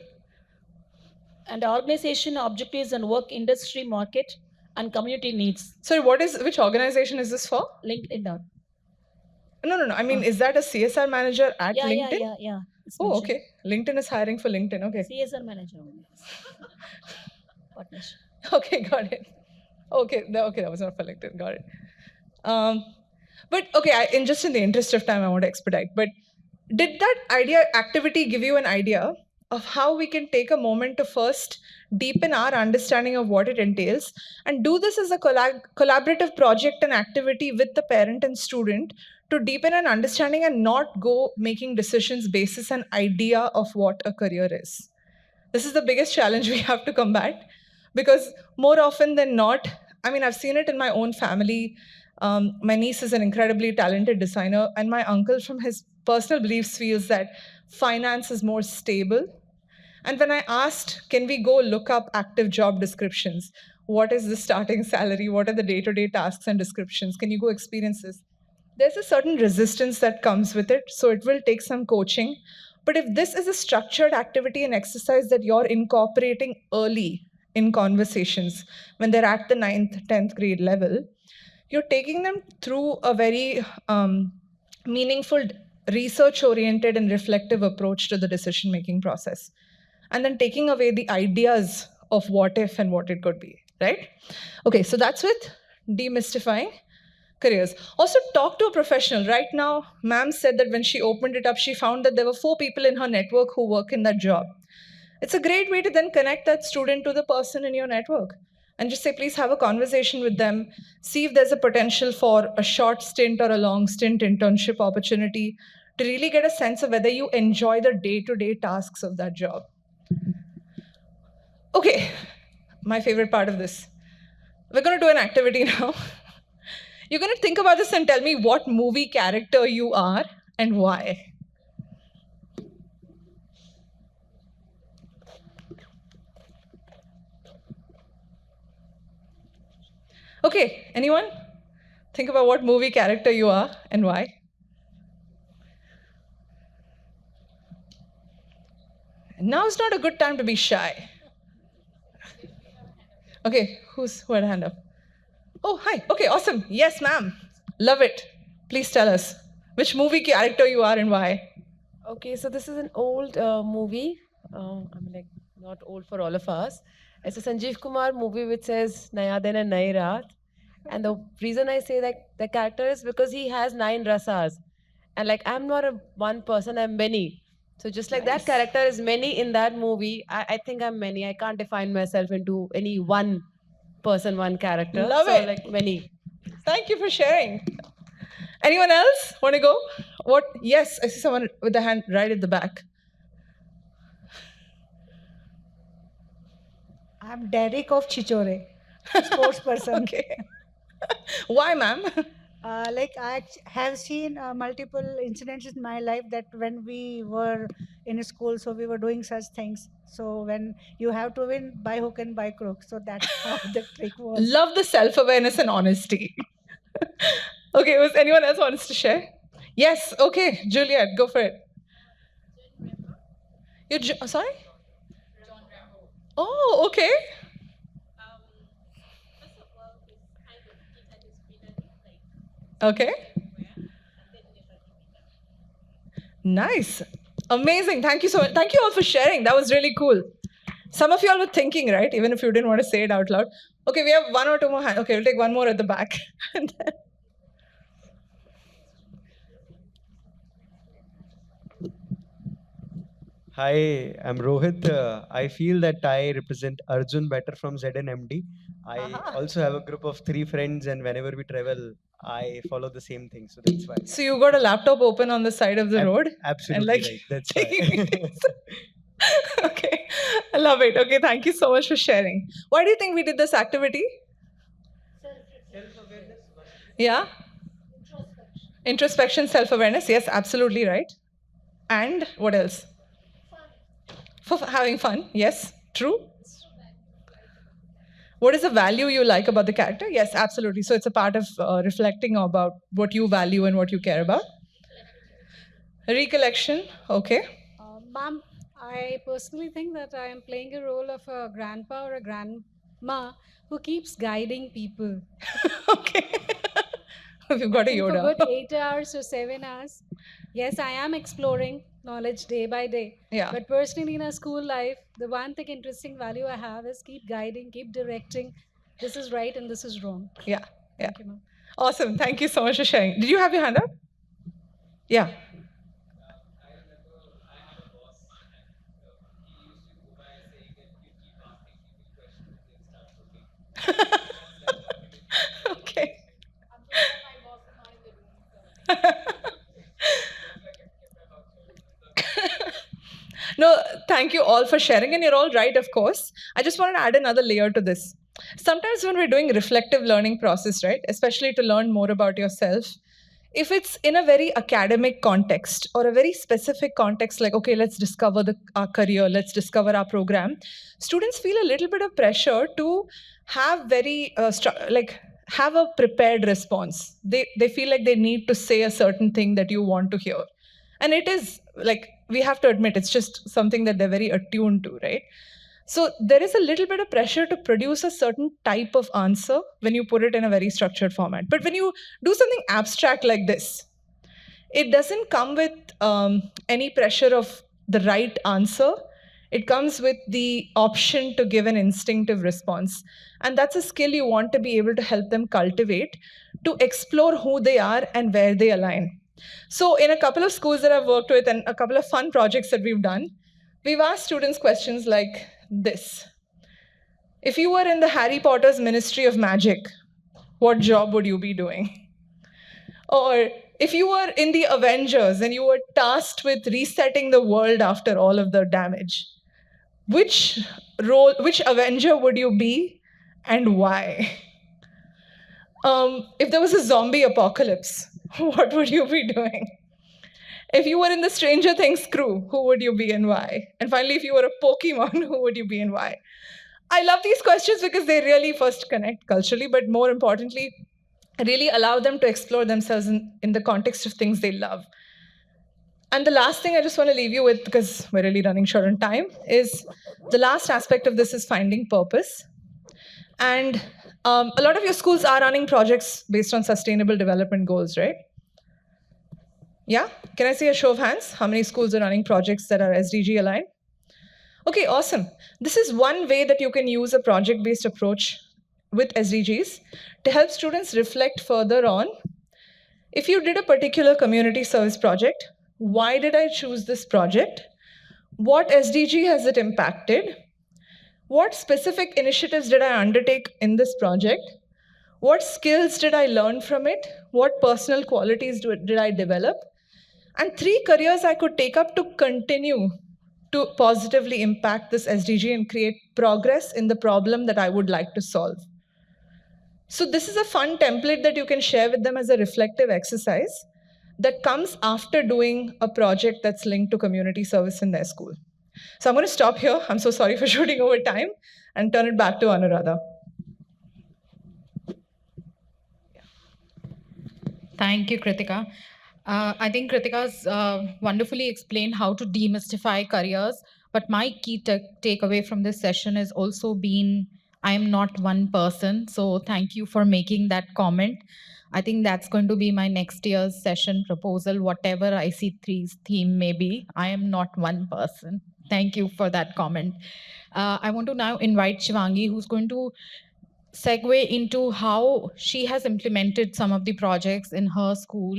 And organization objectives and work industry market and community needs. Sorry, which organization is this for? LinkedIn. No. I mean, is that a CSR manager at LinkedIn? Yeah. It's Oh, mentioned. okay. LinkedIn is hiring for LinkedIn. Okay. CSR manager only. Partnership. Okay, got it. Okay, that was not for LinkedIn. Got it. But okay, in the interest of time, I want to expedite. But did that activity give you an idea of how we can take a moment to first deepen our understanding of what it entails and do this as a collaborative project and activity with the parent and student to deepen an understanding and not go making decisions basis an idea of what a career is? This is the biggest challenge we have to combat, because more often than not, I mean, I've seen it in my own family. My niece is an incredibly talented designer, and my uncle, from his personal beliefs, feels that finance is more stable. And when I asked, can we go look up active job descriptions? What is the starting salary? What are the day-to-day tasks and descriptions? Can you go experience this? There's a certain resistance that comes with it, so it will take some coaching. But if this is a structured activity and exercise that you're incorporating early in conversations, when they're at the 9th, 10th grade level, you're taking them through a very meaningful, research-oriented and reflective approach to the decision-making process. And then taking away the ideas of what if and what it could be, right? Okay, so that's with demystifying careers. Also, talk to a professional. Right now, ma'am said that when she opened it up, she found that there were 4 people in her network who work in that job. It's a great way to then connect that student to the person in your network and just say, please have a conversation with them, see if there's a potential for a short stint or a long stint internship opportunity to really get a sense of whether you enjoy the day-to-day tasks of that job. Okay, my favorite part of this. We're going to do an activity now. You're going to think about this and tell me what movie character you are and why. Okay, anyone? Think about what movie character you are and why. Now is not a good time to be shy. Okay, who had a hand up? Oh, hi. Okay, awesome. Yes, ma'am. Love it. Please tell us which movie character you are and why. Okay, so this is an old movie. Not old for all of us. It's a Sanjeev Kumar movie which says Naya Din and Nayi Raat. And the reason I say that the character is because he has 9 rasas. And I'm not one person, I'm many. So just like that character is many in that movie, I think I'm many. I can't define myself into any one person, one character. Love it. Many. Thank you for sharing. Anyone else want to go? What? Yes, I see someone with the hand right at the back. I'm Derek of Chichore, sports person. Okay. Why, ma'am? Like I have seen multiple incidents in my life that when we were in school, so we were doing such things. So when you have to win by hook and by crook, so that's how the trick was. Love the self-awareness and honesty. Okay, was anyone else wants to share? Yes, okay, Juliet, go for it. Sorry? Oh, okay. Okay. Nice. Amazing. Thank you so much. Thank you all for sharing. That was really cool. Some of you all were thinking, right? Even if you didn't want to say it out loud. Okay, we have one or two more hands. Okay, we'll take one more at the back. And then... Hi, I'm Rohit. I feel that I represent Arjun better from ZNMD. I also have a group of 3 friends, and whenever we travel, I follow the same thing. So that's why. So you got a laptop open on the side of the road? Absolutely right. That's taking why. Okay, I love it. Okay, thank you so much for sharing. Why do you think we did this activity? Yeah? Introspection, self-awareness. Yes, absolutely right. And what else? For having fun. Yes, true. What is the value you like about the character? Yes, absolutely. So it's a part of reflecting about what you value and what you care about. Recollection. Okay. Ma'am, I personally think that I am playing a role of a grandpa or a grandma who keeps guiding people. You've got a Yoda. For good 8 hours or 7 hours. Yes, I am exploring knowledge day by day. Yeah. But personally, in a school life, the one thing interesting value I have is keep guiding, keep directing. This is right and this is wrong. Yeah. Thank you, ma'am. Awesome. Thank you so much for sharing. Did you have your hand up? Yeah. Okay. No, thank you all for sharing, and you're all right, of course. I just wanted to add another layer to this. Sometimes when we're doing reflective learning process, right, especially to learn more about yourself, if it's in a very academic context or a very specific context, like, okay, let's discover our career, let's discover our program, students feel a little bit of pressure to have have a prepared response. They feel like they need to say a certain thing that you want to hear. And it is, like, we have to admit, it's just something that they're very attuned to, right? So there is a little bit of pressure to produce a certain type of answer when you put it in a very structured format. But when you do something abstract like this, it doesn't come with any pressure of the right answer. It comes with the option to give an instinctive response. And that's a skill you want to be able to help them cultivate, to explore who they are and where they align. So in a couple of schools that I've worked with and a couple of fun projects that we've done, we've asked students questions like this. If you were in the Harry Potter's Ministry of Magic, what job would you be doing? Or if you were in the Avengers and you were tasked with resetting the world after all of the damage, which Avenger would you be and why? If there was a zombie apocalypse, what would you be doing? If you were in the Stranger Things crew, who would you be and why? And finally, if you were a Pokemon, who would you be and why? I love these questions because they really first connect culturally, but more importantly, really allow them to explore themselves in the context of things they love. And the last thing I just want to leave you with, because we're really running short on time, is the last aspect of this is finding purpose. And a lot of your schools are running projects based on sustainable development goals, right? Yeah? Can I see a show of hands? How many schools are running projects that are SDG aligned? Okay, awesome. This is one way that you can use a project-based approach with SDGs to help students reflect further on, if you did a particular community service project, why did I choose this project? What SDG has it impacted? What specific initiatives did I undertake in this project? What skills did I learn from it? What personal qualities did I develop? And 3 careers I could take up to continue to positively impact this SDG and create progress in the problem that I would like to solve. So this is a fun template that you can share with them as a reflective exercise that comes after doing a project that's linked to community service in their school. So I'm going to stop here. I'm so sorry for shooting over time and turn it back to Anuradha. Thank you, Kritika. I think Kritika's wonderfully explained how to demystify careers, but my key takeaway from this session has also been I am not one person. So thank you for making that comment. I think that's going to be my next year's session proposal, whatever IC3's theme may be. I am not one person. Thank you for that comment. I want to now invite Shivangi, who's going to segue into how she has implemented some of the projects in her school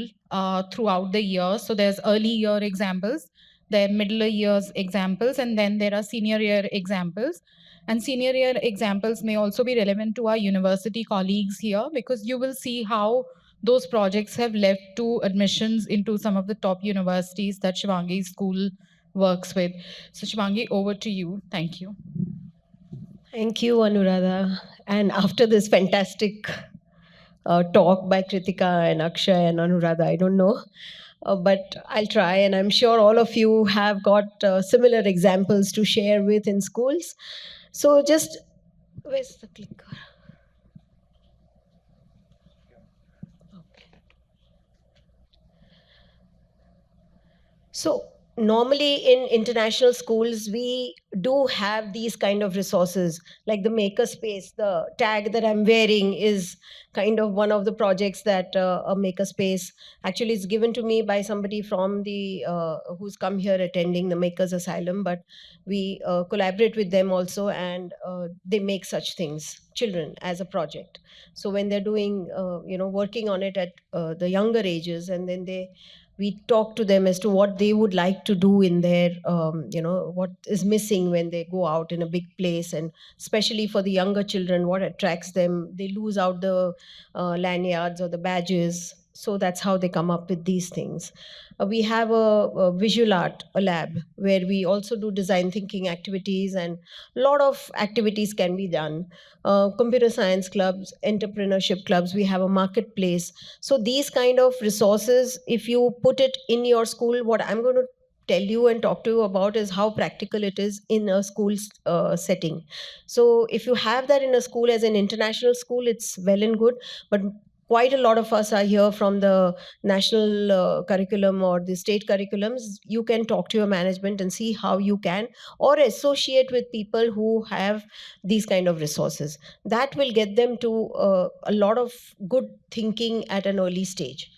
throughout the year. So there's early year examples, there are middle years examples, and then there are senior year examples. And senior year examples may also be relevant to our university colleagues here, because you will see how those projects have led to admissions into some of the top universities that Shivangi's school works with. So Shivangi, over to you. Thank you. Thank you, Anuradha. And after this fantastic talk by Kritika and Akshay and Anuradha, I don't know, but I'll try. And I'm sure all of you have got similar examples to share with in schools. So just, where's the clicker? So normally in international schools, we do have these kind of resources like the maker space. The tag that I'm wearing is kind of one of the projects that a maker space actually is given to me by somebody from the who's come here attending the Makers Asylum, but we collaborate with them also, and they make such things, children, as a project. So when they're doing working on it at the younger ages, and then we talk to them as to what they would like to do in their, what is missing when they go out in a big place. And especially for the younger children, what attracts them. They lose out the lanyards or the badges. So that's how they come up with these things. We have a visual art lab where we also do design thinking activities, and a lot of activities can be done. Computer science clubs, entrepreneurship clubs, we have a marketplace. So these kind of resources, if you put it in your school, what I'm going to tell you and talk to you about is how practical it is in a school setting. So if you have that in a school as an international school, it's well and good, but quite a lot of us are here from the national curriculum or the state curriculums. You can talk to your management and see how you can, or associate with people who have these kind of resources. That will get them to a lot of good thinking at an early stage.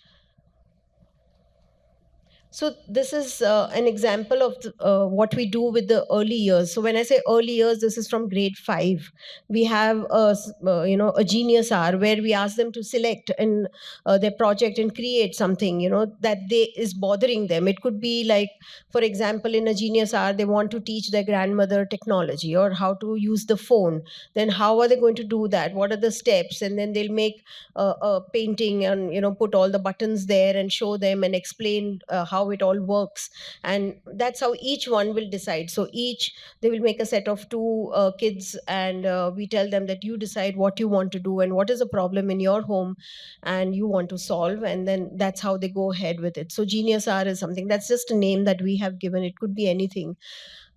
So this is an example of what we do with the early years. So when I say early years, this is from grade 5. We have a genius hour where we ask them to select in their project and create something that is bothering them. It could be like, for example, in a genius hour, they want to teach their grandmother technology or how to use the phone. Then how are they going to do that? What are the steps? And then they'll make a painting and put all the buttons there and show them and explain how it all works. And that's how each one will decide. So they will make a set of 2 kids, and we tell them that you decide what you want to do and what is a problem in your home and you want to solve, and then that's how they go ahead with it. So genius hour is something that's just a name that we have given. It could be anything.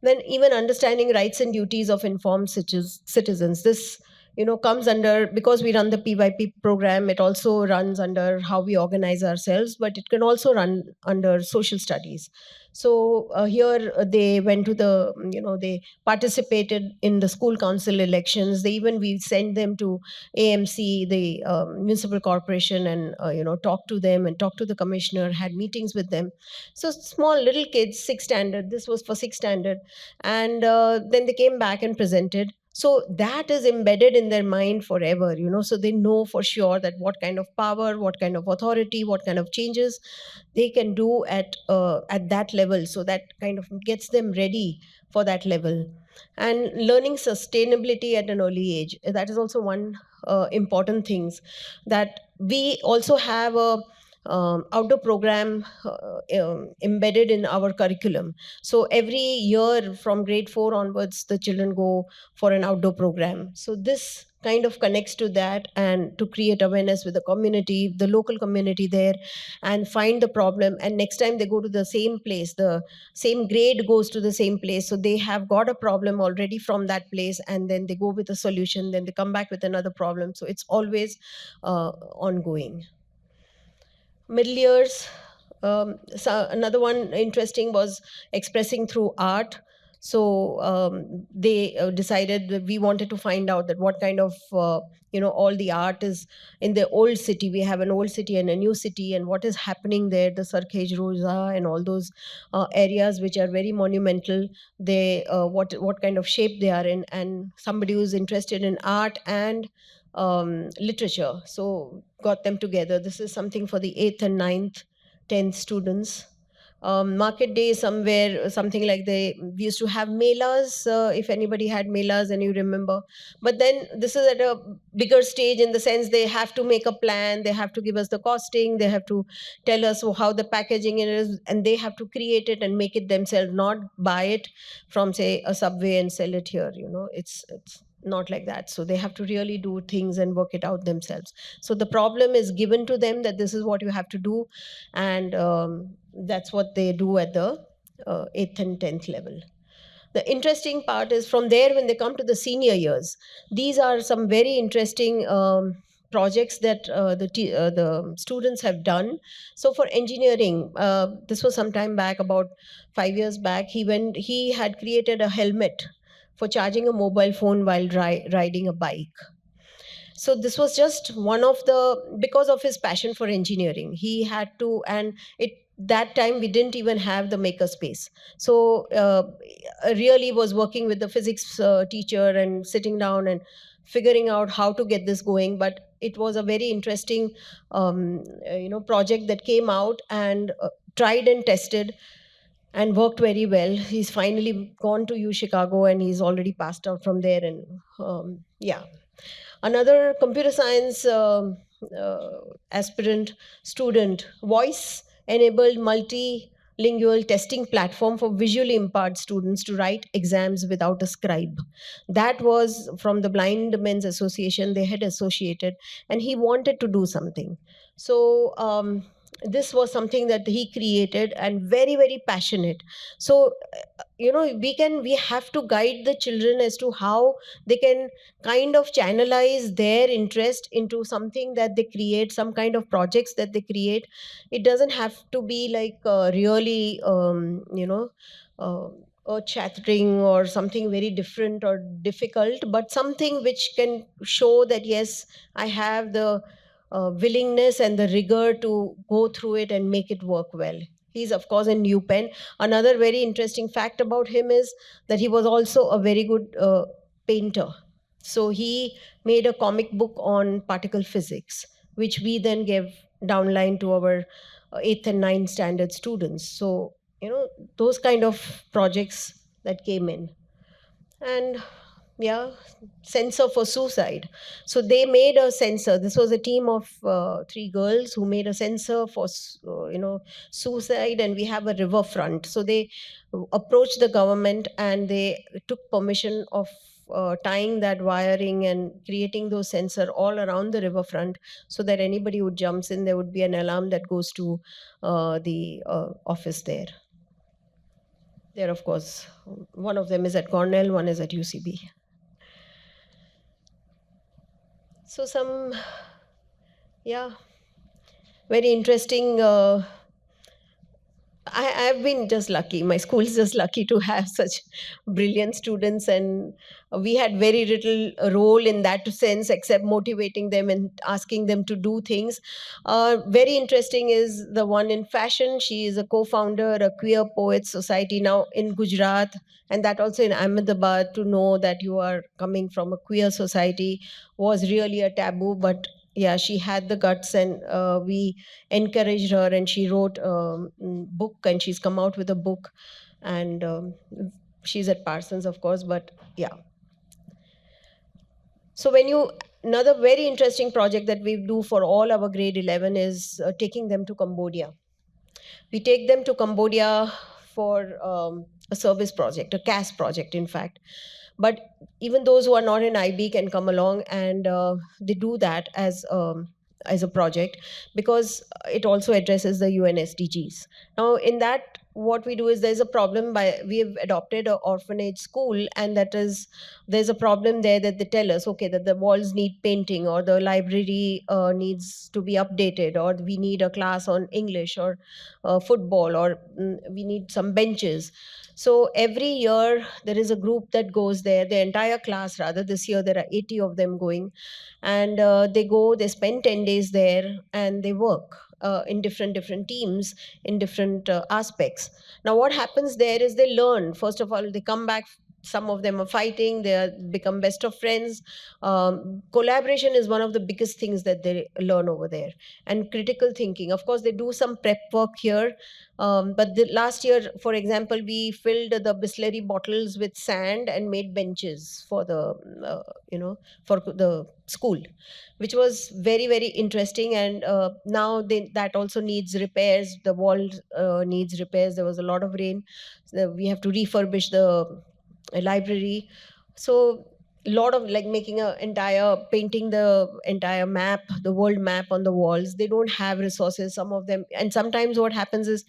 Then even understanding rights and duties of informed citizens. This comes under, because we run the PYP program, it also runs under how we organize ourselves, but it can also run under social studies. So here they went to they participated in the school council elections. We send them to AMC, the municipal corporation, and talk to them and talk to the commissioner, had meetings with them. So small little kids, 6th standard, this was for 6th standard. And then they came back and presented. So that is embedded in their mind forever, so they know for sure that what kind of power, what kind of authority, what kind of changes they can do at that level. So that kind of gets them ready for that level. and learning sustainability at an early age. That is also one important things, that we also have a outdoor program embedded in our curriculum. So every year from grade 4 onwards, the children go for an outdoor program. So this kind of connects to that, and to create awareness with the community, the local community there, and find the problem. And next time they go to the same place, the same grade goes to the same place, so they have got a problem already from that place, and then they go with a solution, then they come back with another problem. So it's always ongoing. Middle years, so another one interesting was expressing through art. So they decided that we wanted to find out that what kind of all the art is in the old city. We have an old city and a new city, and what is happening there, the Sarkhej Rosa and all those areas which are very monumental. They what kind of shape they are in, and somebody who's interested in art and literature, so got them together. This is something for the 8th and 9th 10th students. Market day somewhere, something like we used to have melas, if anybody had melas and you remember. But then this is at a bigger stage, in the sense they have to make a plan, they have to give us the costing, they have to tell us how the packaging is, and they have to create it and make it themselves, not buy it from, say, a Subway and sell it here. It's not like that. So they have to really do things and work it out themselves. So the problem is given to them, that this is what you have to do, and that's what they do at the 8th and 10th level. The interesting part is from there, when they come to the senior years, these are some very interesting projects that the students have done. So for engineering, this was some time back, about 5 years back, he had created a helmet for charging a mobile phone while riding a bike. So this was just one of the, because of his passion for engineering, he had to, and that time we didn't even have the maker space. So really was working with the physics teacher and sitting down and figuring out how to get this going. But it was a very interesting project that came out, and tried and tested and worked very well. He's finally gone to Chicago, and he's already passed out from there. And yeah, another computer science aspirant student, voice enabled multilingual testing platform for visually impaired students to write exams without a scribe. That was from the Blind Men's Association. They had associated, and he wanted to do something. So this was something that he created, and very, very passionate. So we have to guide the children as to how they can kind of channelize their interest into something that they create, some kind of projects that they create. It doesn't have to be like really earth shattering or something very different or difficult, but something which can show that yes, I have the willingness and the rigor to go through it and make it work well. He's, of course, in New Pen. Another very interesting fact about him is that he was also a very good painter. So he made a comic book on particle physics, which we then gave downline to our 8th and 9th standard students. So, those kind of projects that came in. And yeah, sensor for suicide. So they made a sensor. This was a team of 3 girls who made a sensor for suicide, and we have a riverfront. So they approached the government, and they took permission of tying that wiring and creating those sensor all around the riverfront, so that anybody who jumps in, there would be an alarm that goes to the office there. There, of course, one of them is at Cornell, one is at UCB. So some, yeah, very interesting. I've been just lucky. My school is just lucky to have such brilliant students, and we had very little role in that sense, except motivating them and asking them to do things. Very interesting is the one in fashion. She is a co-founder, a Queer Poets Society now in Gujarat, and that also in Ahmedabad. To know that you are coming from a queer society was really a taboo, but yeah, she had the guts, and we encouraged her, and she wrote a book, and she's come out with a book. And she's at Parsons, of course, but yeah. So another very interesting project that we do for all our grade 11 is taking them to Cambodia. We take them to Cambodia for a service project, a CAS project, in fact. But even those who are not in IB can come along, and they do that as a project, because it also addresses the UN SDGs. Now, in that, what we do is there's a problem we have adopted an orphanage school, and there's a problem there that they tell us, okay, that the walls need painting, or the library needs to be updated, or we need a class on English, or football, or we need some benches. So every year there is a group that goes there, the entire class rather. This year there are 80 of them going, and they spend 10 days there, and they work in different teams in different aspects. Now what happens there is they learn. First of all, they come back, some of them are fighting, become best of friends. Collaboration is one of the biggest things that they learn over there, and critical thinking. Of course, they do some prep work here, but last year, for example, we filled the Bisleri bottles with sand and made benches for for the school, which was very, very interesting. And now that also needs repairs. The wall needs repairs. There was a lot of rain. So we have to refurbish the library. So a lot of painting the entire map, the world map on the walls. They don't have resources, some of them. And sometimes what happens is,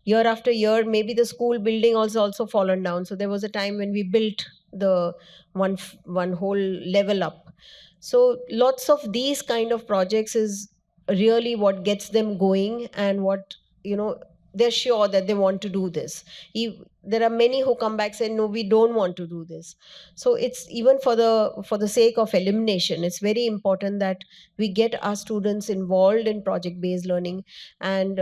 year after year, maybe the school building also fallen down. So there was a time when we built the one whole level up. So lots of these kind of projects is really what gets them going, and what, they're sure that they want to do this. There are many who come back saying, no, we don't want to do this. So it's even for the sake of elimination, it's very important that we get our students involved in project based learning. And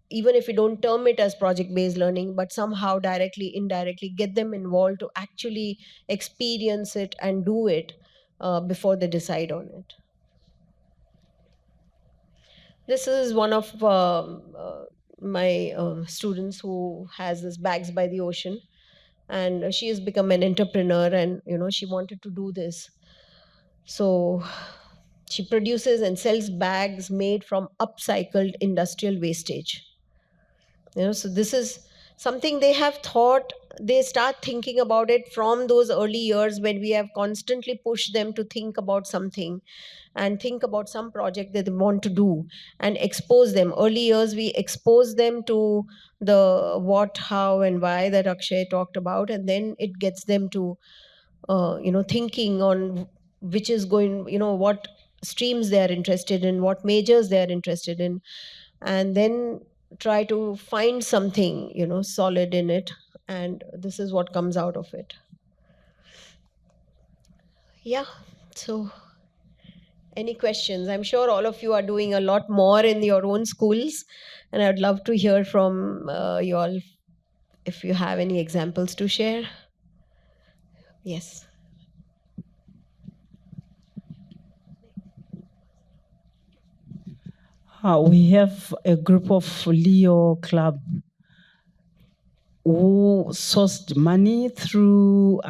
even if we don't term it as project based learning, but somehow directly, indirectly get them involved to actually experience it and do it before they decide on it. This is one of my students who has this Bags by the Ocean, and she has become an entrepreneur, and she wanted to do this. So she produces and sells bags made from upcycled industrial wastage. So this is something they have thought. They start thinking about it from those early years, when we have constantly pushed them to think about something and think about some project that they want to do, and expose them. Early years, we expose them to the what, how, and why that Akshay talked about, and then it gets them to thinking on which is going, what streams they are interested in, what majors they are interested in, and then try to find something solid in it, and this is what comes out of it. Yeah. So any questions? I'm sure all of you are doing a lot more in your own schools, and I'd love to hear from you all if you have any examples to share. Yes. We have a group of Leo Club who sourced money through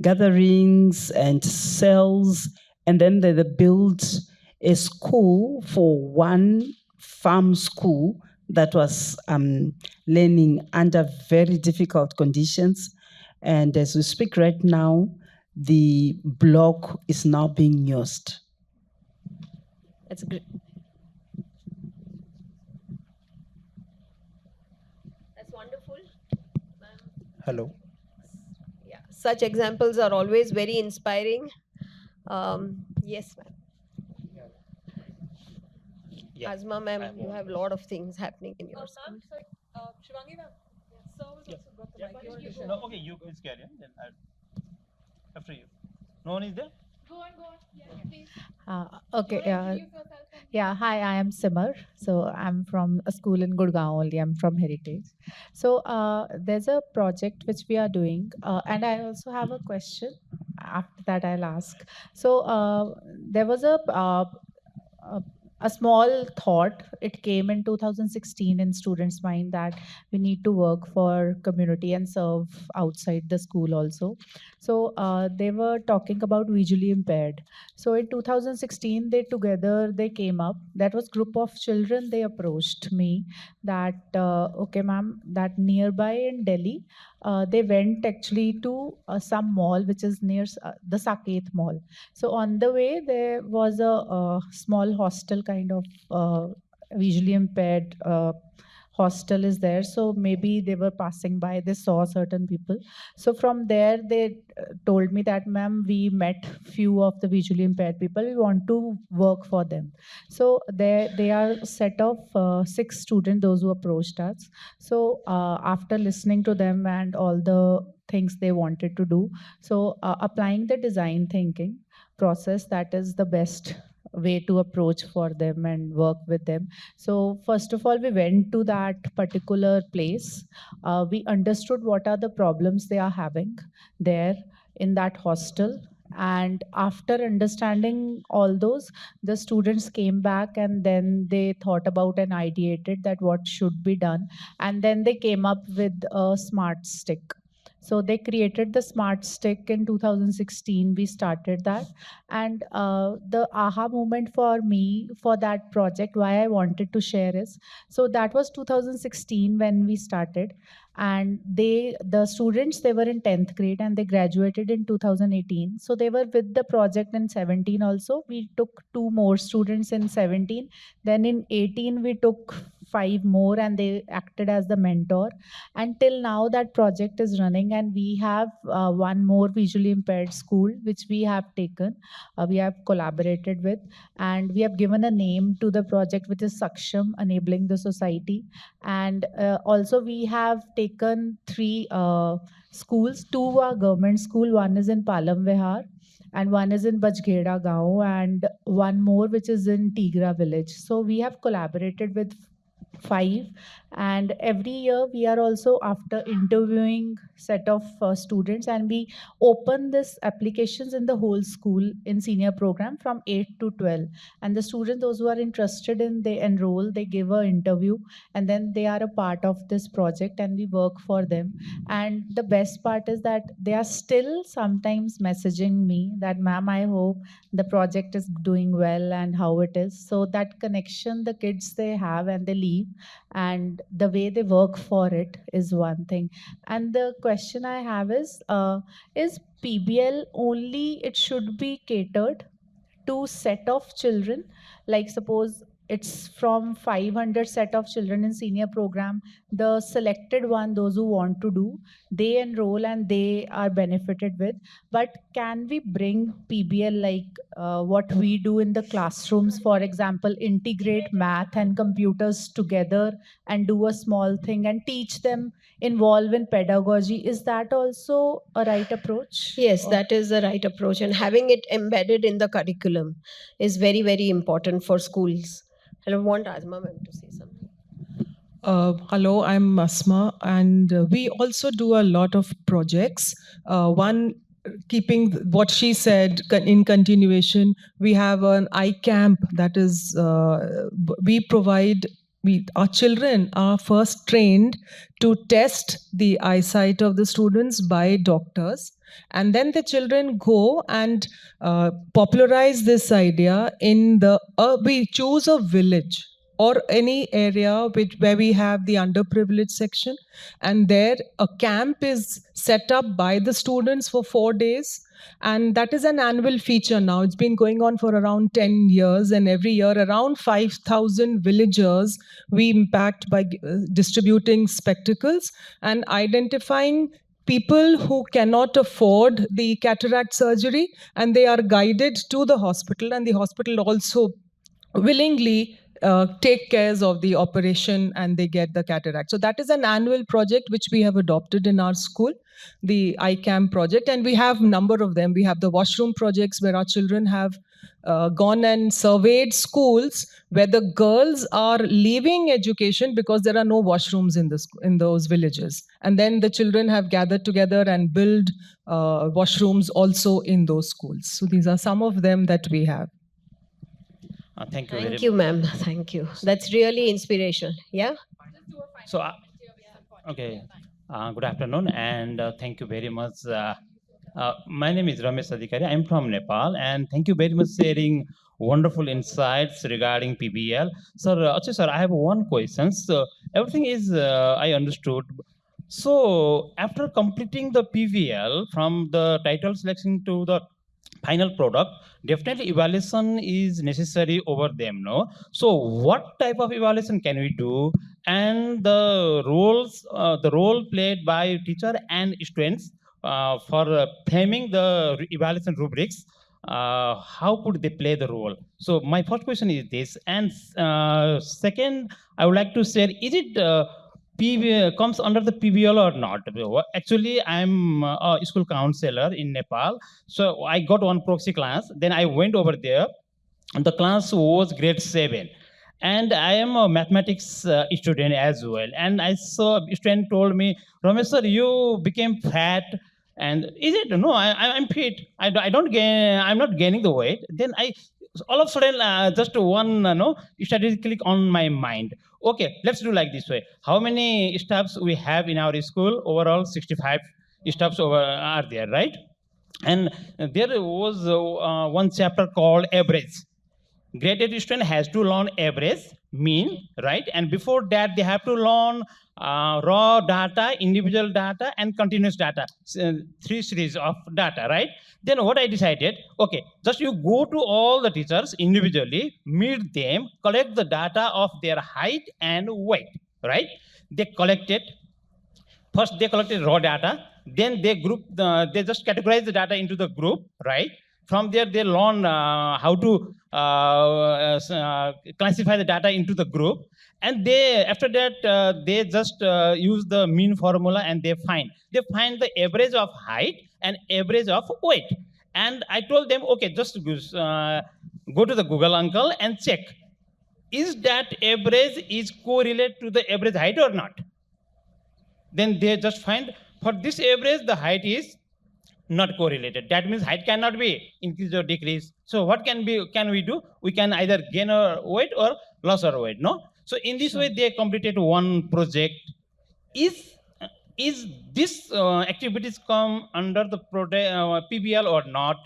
gatherings and sales, and then they built a school for one farm school that was learning under very difficult conditions. And as we speak right now, the block is now being used. That's great. That's wonderful. Hello. Yeah, such examples are always very inspiring. Yes, ma'am. Yeah. Asma, ma'am, you have a lot of things happening in your school. Shivangi, ma'am. Sir was also got the mic. No, okay, you guys carry on. Then after you. No one is there? Go on. Yeah, please. Okay. Yeah. Hi, I am Simar. So I'm from a school in Gurgaon only. I'm from Heritage. So there's a project which we are doing, and I also have a question. After that, I'll ask. So there was a a small thought. It came in 2016 in students' mind that we need to work for community and serve outside the school also. So they were talking about visually impaired. So in 2016, they came up. That was group of children. They approached me that okay, ma'am, that nearby in Delhi, they went actually to some mall which is near the Saket Mall. So on the way, there was a small hostel kind of visually impaired hostel is there. So maybe they were passing by, they saw certain people. So from there, they told me that, ma'am, we met few of the visually impaired people. We want to work for them. So they are set of 6 students, those who approached us. So after listening to them and all the things they wanted to do, so applying the design thinking process, that is the best way to approach for them and work with them. So first of all, we went to that particular place. We understood what are the problems they are having there in that hostel. And after understanding all those, the students came back and then they thought about and ideated that what should be done. And then they came up with a smart stick. So they created the smart stick in 2016. We started that. And the aha moment for me for that project, why I wanted to share is, so that was 2016 when we started. And the students, they were in 10th grade and they graduated in 2018. So they were with the project in 17 also. We took 2 more students in 17. Then in 18, we took 5 more and they acted as the mentor. Until now, that project is running, and we have one more visually impaired school which we have taken, we have collaborated with, and we have given a name to the project, which is Saksham, Enabling the Society. And also we have taken 3 schools. 2 are government school, one is in Palam Vihar and one is in Bajgeda Gaon, and one more which is in Tigra village. So we have collaborated with 5, and every year we are also after interviewing set of students, and we open this applications in the whole school in senior program from 8 to 12. And the students, those who are interested in, they enroll, they give an interview, and then they are a part of this project and we work for them. And the best part is that they are still sometimes messaging me that, ma'am, I hope the project is doing well and how it is. So that connection the kids they have and they leave, and the way they work for it is one thing. And the question I have is PBL only, it should be catered to set of children, like suppose it's from 500 set of children in senior program, the selected one, those who want to do, they enroll and they are benefited with. But can we bring PBL like what we do in the classrooms, for example, integrate math and computers together and do a small thing and teach them, involve in pedagogy? Is that also a right approach? Yes, Or- that is the right approach, and having it embedded in the curriculum is very, very important for schools. And I want Asma ma'am to say something. Hello, I'm Asma, and we also do a lot of projects. One, keeping what she said in continuation, we have an eye camp that is, we provide, our children are first trained to test the eyesight of the students by doctors. And then the children go and popularize this idea in we choose a village or any area where we have the underprivileged section, and there a camp is set up by the students for 4 days, and that is an annual feature now. It's been going on for around 10 years, and every year around 5,000 villagers we impact by distributing spectacles and identifying people who cannot afford the cataract surgery, and they are guided to the hospital, and the hospital also willingly take cares of the operation and they get the cataract. So that is an annual project which we have adopted in our school, the iCamp project, and we have a number of them. We have the washroom projects where our children have gone and surveyed schools where the girls are leaving education because there are no washrooms in those villages. And then the children have gathered together and build washrooms also in those schools. So these are some of them that we have. Thank you very Thank you, ma'am. Thank you. That's really inspirational. Yeah. So, okay, good afternoon, and thank you very much. My name is Ramesh Adhikari. I'm from Nepal, and thank you very much sharing wonderful insights regarding PBL. Sir, Akshay sir, I have one question. So, everything is I understood. So, after completing the PVL from the title selection to the final product, definitely evaluation is necessary over them, no? So what type of evaluation can we do, and the role played by teacher and students for framing the evaluation rubrics, how could they play the role? So my first question is this, and second, I would like to say, is it comes under the PBL or not? Actually, I'm a school counselor in Nepal, so I got one proxy class. Then I went over there, and the class was grade 7. And I am a mathematics student as well. And I saw a student told me, Ramesh sir, you became fat. And is it? No, I'm fit. I don't gain. I'm not gaining the weight. Then all of a sudden, just one no statistically on my mind. Okay, let's do like this way. How many staffs we have in our school? Overall, 65 staffs are there, right? And there was one chapter called average. Grade 8 student has to learn average, mean, right? And before that, they have to learn raw data, individual data, and continuous data. Three series of data, right? Then what I decided, okay, just you go to all the teachers individually, meet them, collect the data of their height and weight, right? They collected. First, they collected raw data. Then they they just categorize the data into the group, right? From there, they learn how to classify the data into the group. And after that, they just use the mean formula, and they find the average of height and average of weight. And I told them, okay, just go to the Google uncle and check, is that average is correlated to the average height or not? Then they just find for this average, the height is not correlated. That means height cannot be increased or decreased. So what can we do? We can either gain our weight or lose our weight, no? So in this way, they completed one project. Is this activities come under the PBL or not?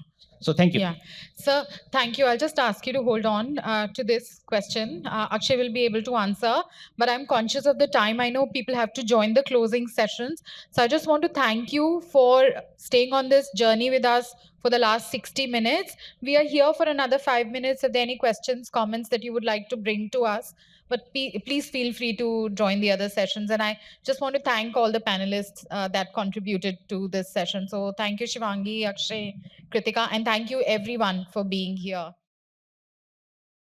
So thank you. Yeah. So thank you. I'll just ask you to hold on to this question. Akshay will be able to answer, but I'm conscious of the time. I know people have to join the closing sessions. So I just want to thank you for staying on this journey with us for the last 60 minutes. We are here for another 5 minutes. If there are any questions, comments that you would like to bring to us, but please feel free to join the other sessions. And I just want to thank all the panelists that contributed to this session. So thank you, Shivangi, Akshay, Kritika, and thank you everyone for being here.